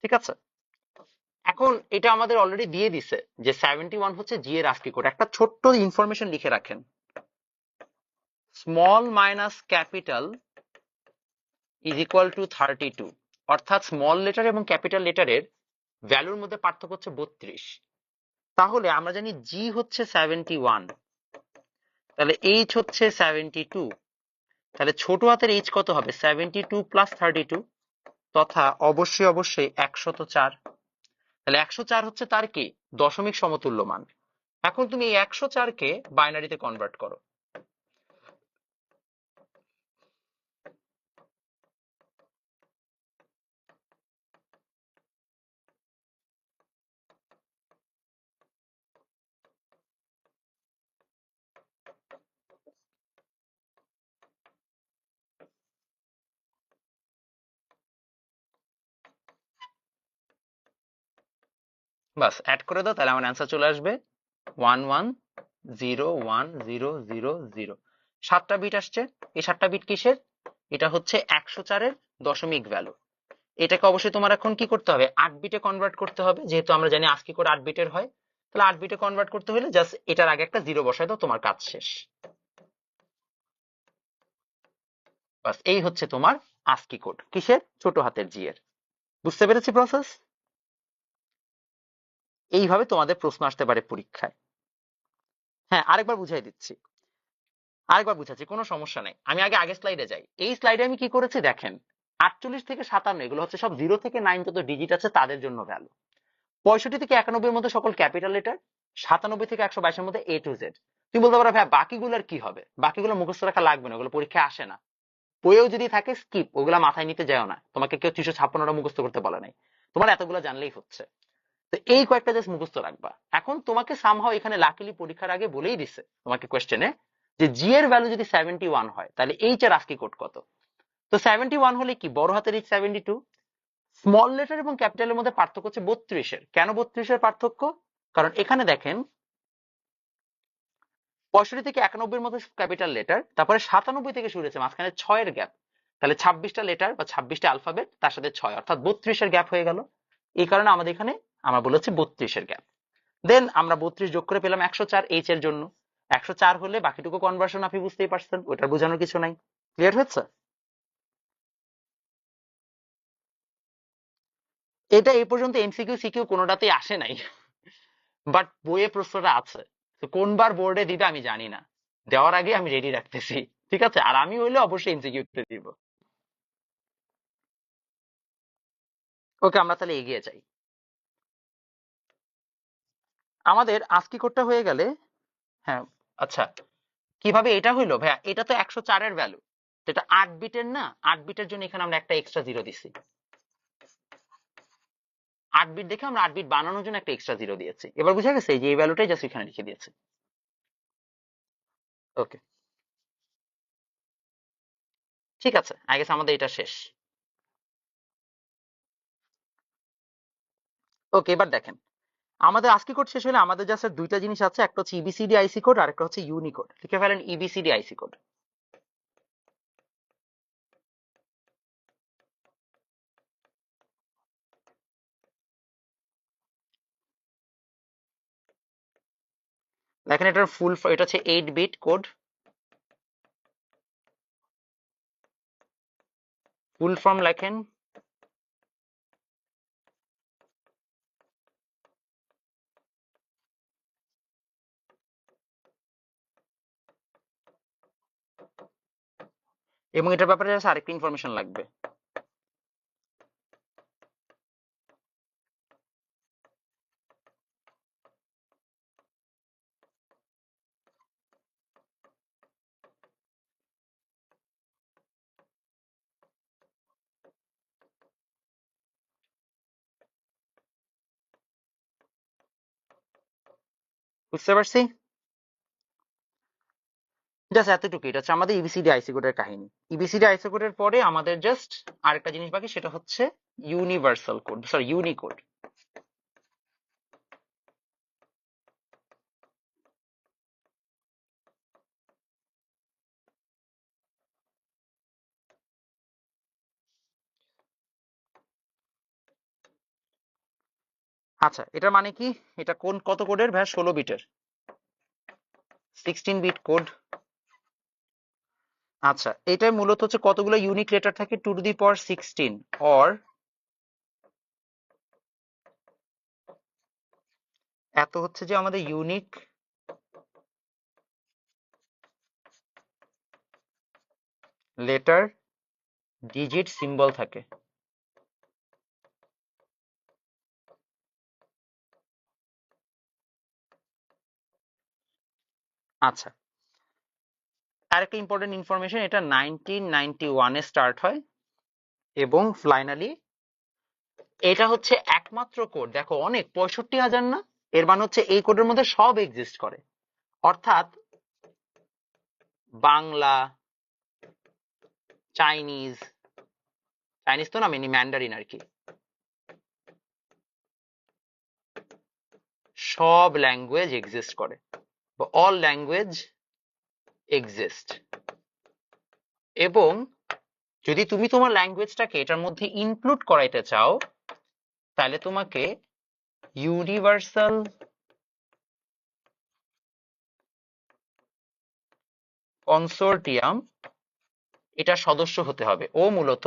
ঠিক আছে, এখন এটা আমাদের অলরেডি দিয়ে দিছে যে 71 হচ্ছে জি এর আস্কি কোড। একটা ছোট্ট ইনফরমেশন লিখে রাখেন, small minus capital is equal to 32। অর্থাৎ স্মল লেটার এবং ক্যাপিটাল লেটারের ভ্যালুর মধ্যে পার্থক্য হচ্ছে 32। তাহলে আমরা জানি জি হচ্ছে 71, তাহলে এইচ হচ্ছে 72। তাহলে ছোট হাতের এইচ কত হবে? 72 প্লাস 32, তথা অবশ্যই অবশ্যই 104। তাহলে 104 হচ্ছে তার কি দশমিক সমতুল্য মান। এখন তুমি এই 104 কে বাইনারিতে কনভার্ট করো। বাস অ্যাড করে দাও, তাহলে আমার অ্যান্সার চলে আসবে 11010000। 7টা বিট আসছে। এই 7টা বিট কিসের? এটা হচ্ছে 104-এর দশমিক ভ্যালু। এটাকে অবশ্যই তোমার এখন কি করতে হবে? 8 বিটে কনভার্ট করতে হবে, যেহেতু আমরা জানি আজকে করে 8 বিটের হয়। তাহলে 8 বিটে কনভার্ট করতে হলে জাস্ট এটার আগে একটা জিরো বসায় দাও, তোমার কাজ শেষ। বাস এই হচ্ছে তোমার আস্কি কোড কিসের? ছোট হাতের জি এর। বুঝতে পেরেছি প্রসেস? এইভাবে তোমাদের প্রশ্ন আসতে পারে পরীক্ষায়। হ্যাঁ, আরেকবার বুঝাই দিচ্ছি, আরেকবার বুঝাচ্ছি, কোনো সমস্যা নেই। আমি আগে স্লাইডে যাই। এই স্লাইডে আমি কি করেছি দেখেন, 48 থেকে 57 এগুলো হচ্ছে সব 0 থেকে 9 যত ডিজিট আছে তাদের জন্য ভ্যালু। 65 থেকে 91 এর মধ্যে সকল ক্যাপিটাল লেটার। 97 থেকে 122 এর মধ্যে এ টু জেড। তুমি বলতে পারো ভাই বাকিগুলোর কি হবে? বাকিগুলো মুখস্থ রাখা লাগবে না, ওগুলো পরীক্ষায় আসে না। বইয়েও যদি থাকে স্কিপ, ওগুলা মাথায় নিতে যাও না। তোমাকে কেউ 356টা মুখস্থ করতে বলে নাই, তোমার এতগুলো জানলেই হচ্ছে। তো এই কয়েকটা জাস্ট মুখস্থ রাখবা। এখন তোমাকে সামহাও এখানে লাকিলি পরীক্ষার আগে বলেই দিছে তোমাকে কোশ্চেনে যে জি এর ভ্যালু যদি 71 হয় তাহলে এইচ এর আস্কি কোড কত। তো 71 হলে কি বড় হাতের এইচ 72, স্মল লেটার এবং ক্যাপিটালের মধ্যে পার্থক্য হচ্ছে 32-এর। কেন 32-এর পার্থক্য? কারণ এখানে দেখেন 65 থেকে 91 এর মধ্যে ক্যাপিটাল লেটার, তারপরে 97 থেকে শুরু হয়েছে, মাঝখানে 6-এর গ্যাপ। তাহলে 26টা লেটার বা 26টা অ্যালফাবেট, তার সাথে 6, অর্থাৎ 32-এর গ্যাপ হয়ে গেল। এই কারণে আমাদের এখানে আমরা বলেছি 32-এর গ্যাপ। দেন আমরা 32 যোগ করে পেলাম 104 এইচ এর জন্য। 104 হলে বাকিটুকু কনভার্সন আপনি বুঝতেই পারছেন, ওটার বোঝানোর কিছু নাই। ক্লিয়ার হচ্ছে? এটা এই পর্যন্ত এমসিকিউ সিকিউ কোনোটাতেই আসে নাই, বাট বইয়ে প্রশ্নটা আছে। তো কোনবার বোর্ডে দিবে আমি জানি না, দেওয়ার আগে আমি রেডি রাখতেছি। ঠিক আছে, আর আমি হইলে অবশ্যই এমসিকিউতে দিব। ওকে, আমরা তাহলে এগিয়ে যাই। আমাদের আস্কি কোডটা হয়ে গেলে, হ্যাঁ আচ্ছা, কিভাবে এটা হইলো ভাইয়া? এটা তো 104-এর ভ্যালু, এটা 8 বিটের না, 8 বিটের জন্য এখানে আমরা একটা এক্সট্রা জিরো দিছি। 8 বিট দেখে আমরা 8 বিট বানানোর জন্য একটা এক্সট্রা জিরো দিয়েছি। এবার বুঝা গেছে যে এই ভ্যালুটাই জাস্ট এখানে লিখে দিয়েছি। ওকে, ঠিক আছে, আই গেস আমাদের এটা শেষ। ওকে, এবার দেখেন আমাদের আজকে কোড শেষ হলে আমাদের জাস্ট দুইটা জিনিস আছে, একটা হচ্ছে ইবিসিডি আইসি কোড আর একটা হচ্ছে ইউনিকোড। লিখে ফেলেন ইবিসিডি আইসি কোড। দেখেন এটার ফুল, এটা হচ্ছে 8 বিট কোড। ফুল ফর্ম লেখেন এবং এটার ব্যাপারে জাস্ট আরেকটা ইনফরমেশন লাগবে। বুঝতে পারছি, জাস্ট এতটুকু। এটা হচ্ছে আমাদের ইবিসিডি আইসি কোডের কাহিনী। ইবিসিডি আইসি কোডের পরে আমাদের জাস্ট আরেকটা জিনিস বাকি, সেটা হচ্ছে ইউনিভার্সাল কোড, সরি ইউনিকোড। আচ্ছা, এটার মানে কি? এটা কোন কত কোডের ভাই? 16 বিটের, 16 বিট কোড। আচ্ছা, এটা মূলত হচ্ছে কতগুলো ইউনিক লেটার থাকে? 2 to the power 16, অর এত হচ্ছে যে আমাদের ইউনিক লেটার ডিজিট সিম্বল থাকে। আচ্ছা, আরেকটা ইম্পর্টেন্ট ইনফরমেশন, এটা 1991 এ স্টার্ট হয় এবং ফাইনালি এটা হচ্ছে একমাত্র কোড, দেখো অনেক 65,000 না, এর মানে হচ্ছে এই কোডের মধ্যে সব এক্সিস্ট করে, অর্থাৎ বাংলা, চাইনিজ, চাইনিজ তো না মিনি ম্যান্ডারিন আর কি, সব ল্যাঙ্গুয়েজ এক্সিস্ট করে, অল ল্যাঙ্গুয়েজ এক্সিস্ট। এবং যদি তুমি তোমার ল্যাঙ্গুয়েজটাকে এটার মধ্যে ইনক্লুড করাইতে চাও, তাহলে তোমাকে ইউনিভার্সাল কনসোর্টিয়াম এটা সদস্য হতে হবে। ও মূলত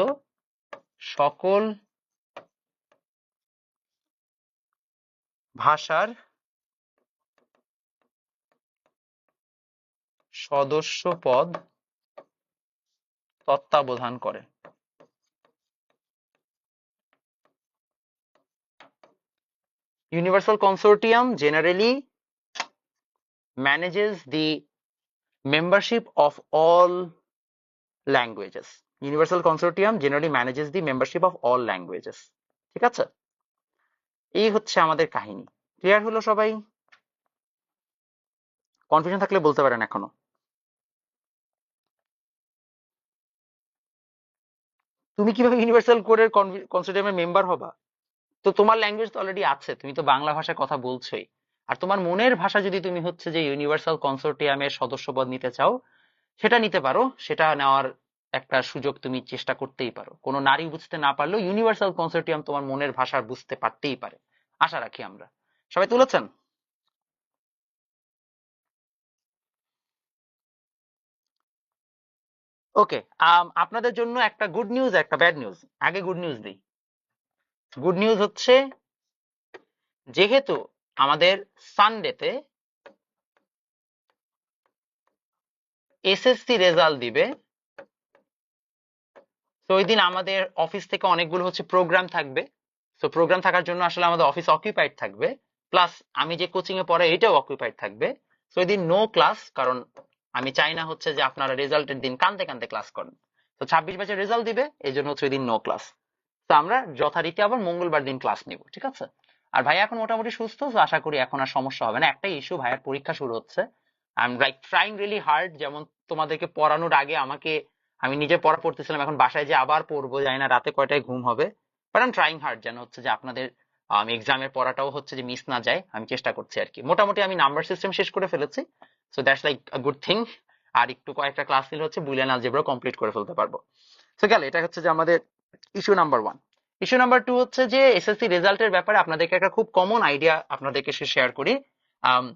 সকল ভাষার সদস্য পদ তত্ত্বাবধান করে। Universal Consortium generally manages the membership of all languages. Universal Consortium generally manages the membership of all languages. ঠিক আছে, এই হচ্ছে আমাদের কাহিনী। ক্লিয়ার হলো সবাই? কনফিউশন থাকলে বলতে পারেন এখনো। তুমি কিভাবে ইউনিভার্সাল কোডের কনসোর্টিয়ামের মেম্বার হবা? তো তোমার ল্যাঙ্গুয়েজ তো অলরেডি আছে, তুমি তো বাংলা ভাষায় কথা বলছোই। আর তোমার মনের ভাষা যদি তুমি হচ্ছে যে ইউনিভার্সাল কনসোর্টিয়ামের সদস্যপদ নিতে চাও, সেটা নিতে পারো। সেটা নেওয়ার একটা সুযোগ তুমি চেষ্টা করতেই পারো। কোনো নারী বুঝতে না পারলেও ইউনিভার্সাল কনসোর্টিয়াম তোমার মনের ভাষা বুঝতে পারতেই পারে, আশা রাখি আমরা। সবাই তুলেছেন? ওকে, আপনাদের জন্য একটা গুড নিউজ, একটা ব্যাড নিউজ। আগে গুড নিউজ দিই। গুড নিউজ হচ্ছে, যেহেতু আমাদের সানডেতে এসএসসি রেজাল্ট দিবে, তো ওই দিন আমাদের অফিস থেকে অনেকগুলো হচ্ছে প্রোগ্রাম থাকবে। তো প্রোগ্রাম থাকার জন্য আসলে আমাদের অফিস অকুপাইড থাকবে, প্লাস আমি যে কোচিং এ পড়ে এটাও অকুপাইড থাকবে। তো ওই দিন নো ক্লাস, কারণ আমি চাই না হচ্ছে যে আপনারা রেজাল্টের দিন কানতে কানতে ক্লাস করেন। তো 26 ব্যাচের রেজাল্ট দিবে, এই জন্য হচ্ছে ওই দিন নো ক্লাস। তো আমরা যথারীতি আবার মঙ্গলবার দিন ক্লাস নিব, ঠিক আছে? আর ভাই এখন মোটামুটি সুস্থ, তো আশা করি এখন আর সমস্যা হবে না। একটাই ইস্যু, ভাইয়ের পরীক্ষা শুরু হচ্ছে। I am like trying really hard, যেমন তোমাদেরকে পড়ানোর আগে আমি নিজে পড়া পড়তেছিলাম, এখন বাসায় যে আবার পড়বো, জানি না রাতে কয়টায় ঘুম হবে, but I am trying hard যেন হচ্ছে যে আপনাদের এক্সামের পড়াটাও হচ্ছে যে মিস না যায়, আমি চেষ্টা করছি আর কি। মোটামুটি আমি নাম্বার সিস্টেম শেষ করে ফেলেছি, so that's like a good thing. আর একটু কয়েকটা ক্লাস নিলে হচ্ছে বুলিয়ান অলজেব্রা কমপ্লিট করে ফেলতে পারবো। তো গেল, এটা হচ্ছে যে আমাদের issue number one. Issue number two হচ্ছে যে এসএসসি রেজাল্টের ব্যাপারে আপনাদেরকে একটা খুব কমন আইডিয়া আপনাদেরকে শেয়ার করি। আম,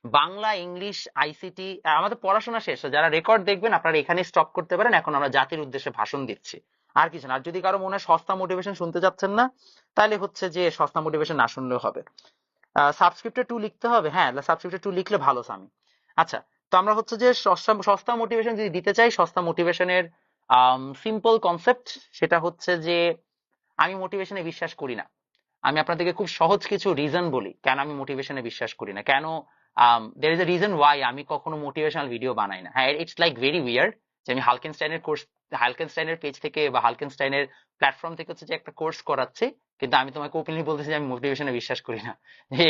বাংলা, ইংলিশ, আইসিটি আমাদের পড়াশোনা শেষ, যারা রেকর্ড দেখবেন আপনারা এখানে স্টপ করতে পারেন, এখন আমরা জাতির উদ্দেশ্যে ভাষণ দিচ্ছি, আর কিছু না। আর যদি কারো মনে হয় সস্তা মোটিভেশন শুনতে যাচ্ছেন না, তাহলে হচ্ছে যে সস্তা মোটিভেশন না শুনলেও হবে। সাবস্ক্রিপ্টে টু লিখতে হবে, হ্যাঁ সাবস্ক্রিপ্টে টু লিখলে ভালো স্বামী। আচ্ছা, তো আমরা হচ্ছে যে সস্তা সস্তা মোটিভেশন যদি দিতে চাই, সস্তা মোটিভেশনের সিম্পল কনসেপ্ট সেটা হচ্ছে যে আমি মোটিভেশনে বিশ্বাস করি না। আমি আপনাদেরকে খুব সহজ কিছু রিজন বলি কেন আমি মোটিভেশনে বিশ্বাস করি না, কেন there is a reason why আমি কখনো মোটিভেশনাল ভিডিও বানাই না। হ্যাঁ, ইটস লাইক ভেরি উইয়ার্ড যে আমি হালকেনস্টাইনের কোর্স, হালকেনস্টাইনের পেজ থেকে বা হালকেনস্টাইনের প্ল্যাটফর্ম থেকে হচ্ছে যে একটা কোর্স করাচ্ছি, কিন্তু আমি তোমাকে ওপেনলি বলতেছি যে আমি মোটিভেশনে বিশ্বাস করি না।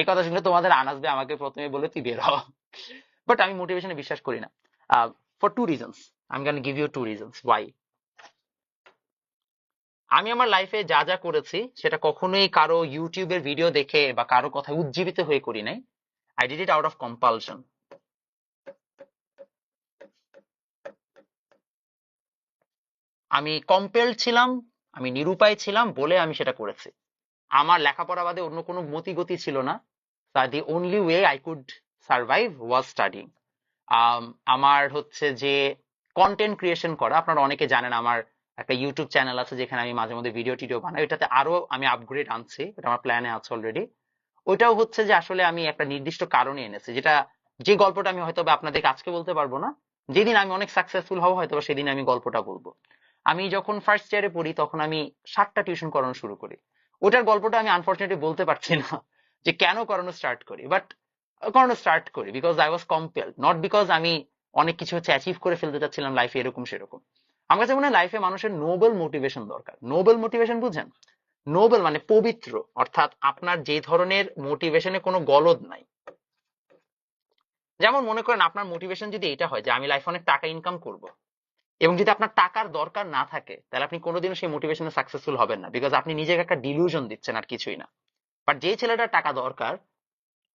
এই কথা শুনলে তোমাদের আনাসবে আমাকে প্রথমে বলে তুই বের হ, বাট আমি মোটিভেশনে বিশ্বাস করি না, ফর টু রিজনস। আমি can give you two reasons why. আমি আমার লাইফে যা যা করেছি সেটা কখনোই কারো ইউটিউবের ভিডিও দেখে বা কারো কথা উজ্জীবিত হয়ে করি নাই। I did it out of compulsion. আমি কম্পেলড ছিলাম, আমি নিরুপায় ছিলাম বলে আমি সেটা করেছি। আমার লেখাপড়া বাদে অন্য কোনো মতিগতি ছিল না। The only way I could survive was studying. আমার হচ্ছে যে কন্টেন্ট ক্রিয়েশন করা, আপনারা অনেকে জানেন আমার একটা ইউটিউব চ্যানেল আছে যেখানে আমি মাঝে মধ্যে ভিডিও টিডিও বানাই, এটাতে আরো আমি আপগ্রেড আনছি, এটা আমার প্ল্যানে আছে অলরেডি। ওইটাও হচ্ছে যে আসলে আমি একটা নির্দিষ্ট কারণে এনেছি, যেটা যে গল্পটা আমি হয়তো বা আপনাদেরকে আজকে বলতে পারবো না, যেদিন আমি অনেক সাকসেসফুল হবো হয়তো বা সেদিন আমি গল্পটা বলবো। আমি যখন ফার্স্ট ইয়ারে পড়ি তখন আমি 7টা টিউশন করানো শুরু করি। ওটার গল্পটা আমি আনফরচুনেটলি বলতে পারছি না যে কেন করানো স্টার্ট করি, বাট করানো স্টার্ট করি because I was compelled, not because আমি অনেক কিছু হচ্ছে অ্যাচিভ করে ফেলতে চাচ্ছিলাম লাইফে, এরকম সেরকম। আমার কাছে মনে হয় লাইফে মানুষের নোবেল মোটিভেশন দরকার। নোবেল মোটিভেশন বুঝেন? নোবেল মানে পবিত্র, অর্থাৎ আপনার যে ধরনের মোটিভেশনে কোনো গলদ নাই। যেমন মনে করেন আপনার মোটিভেশন যদি এটা হয় যে আমি লাইফে অনেক টাকা ইনকাম করব, এবং যদি আপনার টাকার দরকার না থাকে, তাহলে আপনি কোনোদিনও সেই মোটিভেশনে সাকসেসফুল হবেন না, বিকজ আপনি নিজেকে একটা ডিলিউশন দিচ্ছেন আর কিছুই না। বাট যে ছেলেটার টাকা দরকার,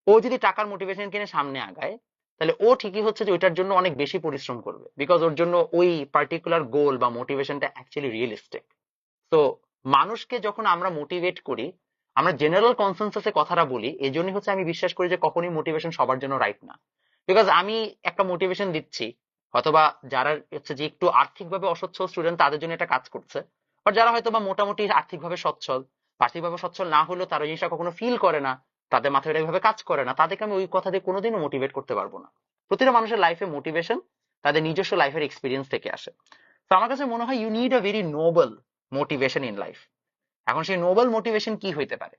ও যদি টাকার মোটিভেশন কিনে সামনে আগায়, তাহলে ও ঠিকই হচ্ছে যে ওইটার জন্য অনেক বেশি পরিশ্রম করবে, বিকজ ওর জন্য ওই পার্টিকুলার গোল বা মোটিভেশনটা অ্যাকচুয়ালি রিয়েলিস্টিক। তো মানুষকে যখন আমরা মোটিভেট করি, আমরা জেনারেল কনসেনসাসে কথাটা বলি, এই জন্যই হচ্ছে আমি বিশ্বাস করি যে কখনোই মোটিভেশন সবার জন্য রাইট না। বিকজ আমি একটা মোটিভেশন দিচ্ছি, হয়তোবা যারা হচ্ছে যে একটু আর্থিকভাবে অসচ্ছল স্টুডেন্ট তাদের জন্য এটা কাজ করছে, বাট যারা হয়তোবা মোটামুটি আর্থিকভাবে সচ্ছল, আর্থিকভাবে সচ্ছল না হলেও তারা জিনিসটা কখনো ফিল করে না, তাদের মাথায় এটা এইভাবে কাজ করে না, তাদেরকে আমি ওই কথা দিয়ে কোনোদিনও মোটিভেট করতে পারবো না। প্রতিটা মানুষের লাইফে মোটিভেশন তাদের নিজস্ব লাইফের এক্সপিরিয়েন্স থেকে আসে। তো আমার কাছে মনে হয় you need a very noble motivation in life. এখন সেই নোবেল মোটিভেশন কি হইতে পারে?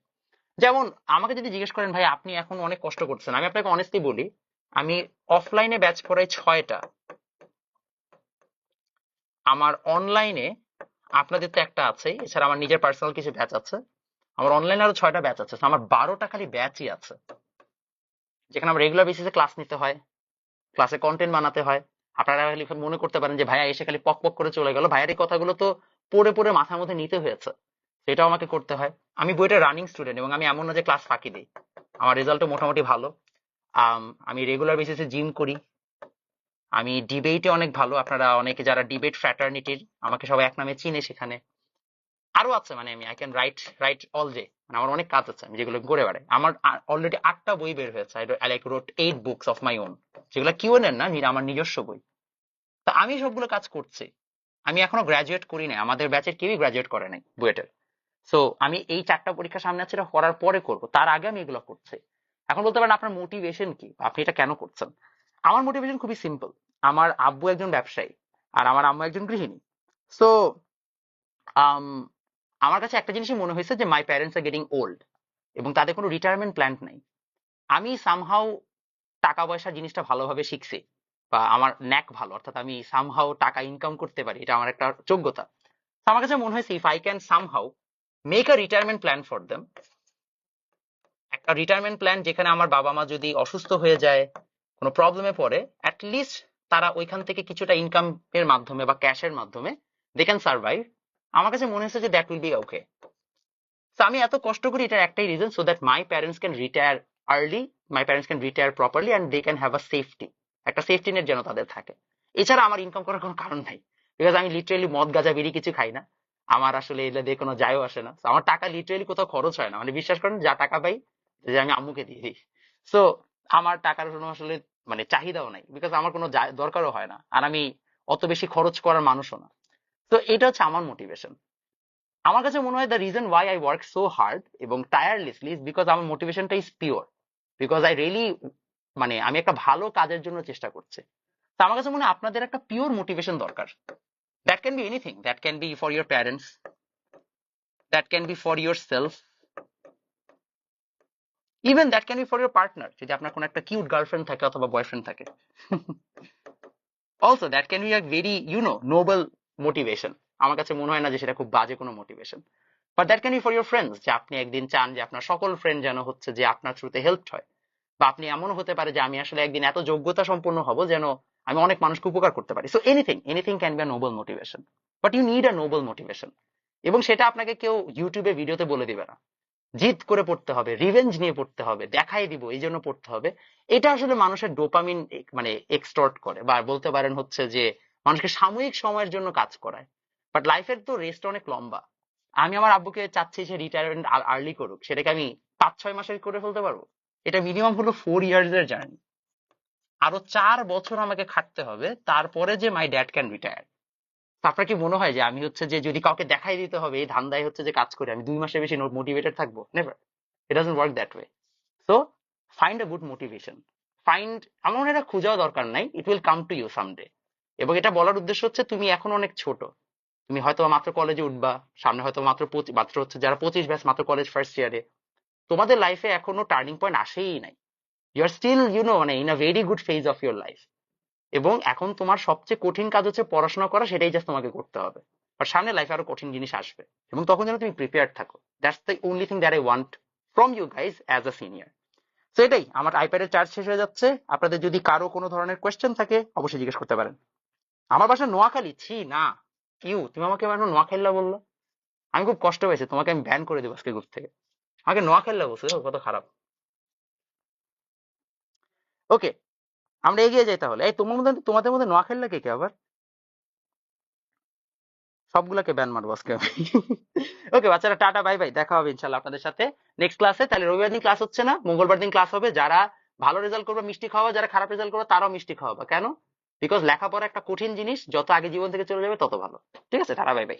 যেমন আমাকে যদি জিজ্ঞেস করেন ভাই আপনি এখন অনেক কষ্ট করছেন, আমি আপনাকে অনেস্টলি বলি, আমি অফলাইনে ব্যাচ পড়াই 6টা, আমার অনলাইনে আপনাদের তো একটা আছে, এছাড়া আমার নিজের পার্সোনাল কিছু ব্যাচ আছে, আমার অনলাইনে আরো 6টা ব্যাচ আছে। So আমার 12টা খালি ব্যাচই আছে, যেখানে আমার রেগুলার বেসিসে ক্লাস নিতে হয়, ক্লাসে কন্টেন্ট বানাতে হয়। আপনারা খালি মনে করতে পারেন যে ভাইয়া এসে খালি পক পক করে চলে গেল, ভাইয়ার এই কথাগুলো তো পড়ে পড়ে মাথার মধ্যে নিতে হয়েছে, সেটাও আমাকে করতে হয়। আমি বইটা রানিং স্টুডেন্ট, এবং আমি এমন না যে ক্লাস ফাঁকি দিই, আমার রেজাল্টও মোটামুটি ভালো। আমি রেগুলার বেসিসে জিম করি, আমি ডিবেটে অনেক ভালো, আপনারা অনেকে যারা ডিবেট ফ্র্যাটার্নিটির আমাকে সবাই এক নামে চিনে সেখানে। আরো আছে, মানে আমি I can write right all day, মানে আমার অনেক কাজ আছে আমি যেগুলো করে বেড়াই। আমার অলরেডি 8টা বই বের হয়েছে, I like wrote 8 books of my own, যেগুলো কিউএন এর না, আমার নিজস্ব বই। তা আমি সবগুলো কাজ করছি। আমি এখনো গ্রাজুয়েট করি নাই, আমাদের ব্যাচের কেউই গ্রাজুয়েট করে নাই বুয়েটের। সো আমি এই 4টা পরীক্ষা সামনে আছে, এটা করার পরে করব, তার আগে আমি এগুলো করছি। এখন বলতে পারেন আপনার মোটিভেশন কি, আপনি এটা কেন করছেন? আমার মোটিভেশন খুবই সিম্পল। আমার আব্বু একজন ব্যবসায়ী, আর আমার আম্মু একজন গৃহিণী। সো আমার কাছে একটা জিনিসই মনে হয়েছে যে my parents are getting old, এবং তাদের কোনো রিটায়ারমেন্ট প্ল্যান নাই। আমি সামহাউ টাকা পয়সা জিনিসটা ভালোভাবে শিখছি, বা আমার ন্যাক ভালো, অর্থাৎ আমি সামহাউ টাকা ইনকাম করতে পারি, এটা আমার একটা যোগ্যতা। তো আমার কাছে মনে হয়েছে if I can somehow make a retirement plan for them, একটা রিটায়ারমেন্ট প্ল্যান যেখানে আমার বাবা মা যদি অসুস্থ হয়ে যায়, কোনো প্রবলেমে পড়ে, অ্যাট লিস্ট তারা ওইখান থেকে কিছুটা ইনকাম এর মাধ্যমে বা ক্যাশের মাধ্যমে দে ক্যান সার্ভাইভ। আমার কাছে মনে হচ্ছে যে দ্যাট উইল বি ওকে। তো আমি এত কষ্ট করি এটার একটাই reason, so that my parents can retire early, my parents can retire properly and they can have a safety, একটা সেফটি নেট যেন তাদের থাকে। এছাড়া আমার ইনকাম করার কোনো কারণ নাই, বিকজ আমি লিটারেলি মদ গাঁজা বিড়ি কিছু খাই না, আমার আসলে এগুলো দিয়ে কোনো যায়ও আসে না। So আমার টাকা লিটারেলি কোথাও খরচ হয় না, মানে বিশ্বাস করেন যা টাকা পাই যে আমি আম্মুকে দিয়ে দিই। সো আমার টাকার কোনো আসলে মানে চাহিদাও নাই, বিকজ আমার কোনো দরকারও হয় না, আর আমি অত বেশি খরচ করার মানুষও না। তো এটা হচ্ছে আমার মোটিভেশন। আমার কাছে মনে হয় the reason why I work so hard এবং টায়ারলেসলি ইজ বিকজ আমার মোটিভেশনটা is pure, because I really মানে আমি একটা ভালো কাজের জন্য চেষ্টা করছি। তো আমার কাছে মনে হয় আপনাদের একটা পিওর মোটিভেশন দরকার। That can be anything, that can be for your parents, that can be for your self, even that can be for your partner, যদি আপনার কোনো একটা কিউট গার্লফ্রেন্ড থাকে অথবা বয়ফ্রেন্ড থাকে। Also that can be a very noble motivation. আমার কাছে মনে হয় না যে সেটা খুব বাজে কোনো motivation. But that can be for your friends, যে আপনি একদিন চান যে আপনার সকল ফ্রেন্ড যেন হচ্ছে যে আপনার থ্রুতে হেল্প হয়, বা আপনি এমনও হতে পারে যে আমি আসলে একদিন এত যোগ্যতা সম্পন্ন হব যেন আমি অনেক মানুষকে উপকার করতে পারি। So anything can be a noble motivation, but you need a noble motivation. এবং সেটা আপনাকে কেউ ইউটিউবে ভিডিওতে বলে দিবে না, জিদ করে পড়তে হবে, রিভেঞ্জ নিয়ে পড়তে হবে, দেখাই দিব এই জন্য পড়তে হবে। এটা আসলে মানুষের ডোপামিন মানে এক্সটর্ট করে, বা বলতে পারেন হচ্ছে যে মানুষকে সাময়িক সময়ের জন্য কাজ করায়। বাট লাইফের তো রেস্ট অনেক লম্বা। আমি আমার আব্বুকে চাচ্ছি সে রিটায়ারমেন্ট আর্লি করুক, সেটাকে আমি 5-6 মাসে করে ফেলতে পারবো? এটা মিনিমাম হলো 4 ইয়ার্স এর জার্নি, আরো 4 বছর আমাকে খাটতে হবে, তারপরে যে মাই ড্যাড ক্যান রিটায়ার। আপনার কি মনে হয় যে আমি হচ্ছে যে যদি কাউকে দেখাই দিতে হবে এই ধান্দায় হচ্ছে যে কাজ করে আমি 2 মাসের বেশি মোটিভেটেড থাকবো? Never. It doesn't work that way. So find a good motivation, find, আমার মনে হয় এটা খোঁজাও দরকার নাই, it will come to you someday. এবং এটা বলার উদ্দেশ্য হচ্ছে তুমি এখন অনেক ছোট, তুমি হয়তো মাত্র কলেজে উঠবা, সামনে হয়তো মাত্র হচ্ছে যারা 25 ব্যাচ মাত্র কলেজ ফার্স্ট ইয়ারে, তোমাদের লাইফে এখনো টার্নিং পয়েন্ট আসেই নাই। ইউ আর স্টিল মানে in a very good phase of your life. এবং এখন তোমার সবচেয়ে কঠিন কাজ হচ্ছে পড়াশোনা করা, সেটাই জাস্ট তোমাকে করতে হবে। আর সামনে লাইফে আরো কঠিন জিনিস আসবে, এবং তখন যেন তুমি প্রিপেয়ার থাকো। That's the only thing that I want from you guys as a senior. তো এটাই, আমার আইপ্যাডের চার্জ শেষ হয়ে যাচ্ছে। আপনাদের যদি কারো কোনো ধরনের কোয়েশ্চেন থাকে অবশ্যই জিজ্ঞেস করতে পারেন। আমার বাসা নোয়াখালী, ছি না। তুমি আমাকে এখন নোয়াখালীলা বললো, আমি খুব কষ্ট পেয়েছি, তোমাকে আমি ব্যান করে দেবো আজকে গ্রুপ থেকে। আমাকে নোয়াখালীলা বলছো, দেখো কত খারাপ। ওকে, আমরা এগিয়ে যাই তাহলে। এই তোমাদের মধ্যে নোয়াখালীলা কে কে আবার? সবগুলোকে ব্যান মারবো আজকে আমি। ওকে বাচ্চারা, টাটা বাই বাই, দেখা হবে ইনশাল্লাহ আপনাদের সাথে নেক্সট ক্লাসে। তাহলে রবিবার দিন ক্লাস হচ্ছে না, মঙ্গলবার দিন ক্লাস হবে। যারা ভালো রেজাল্ট করবে মিষ্টি খাওয়াবা, যারা খারাপ রেজাল্ট করবে তারাও মিষ্টি খাওয়াবা। কেন? বিকজ লেখাপড়া একটা কঠিন জিনিস, যত আগে জীবন থেকে চলে যাবে তত ভালো। ঠিক আছে, টাটা বাই বাই।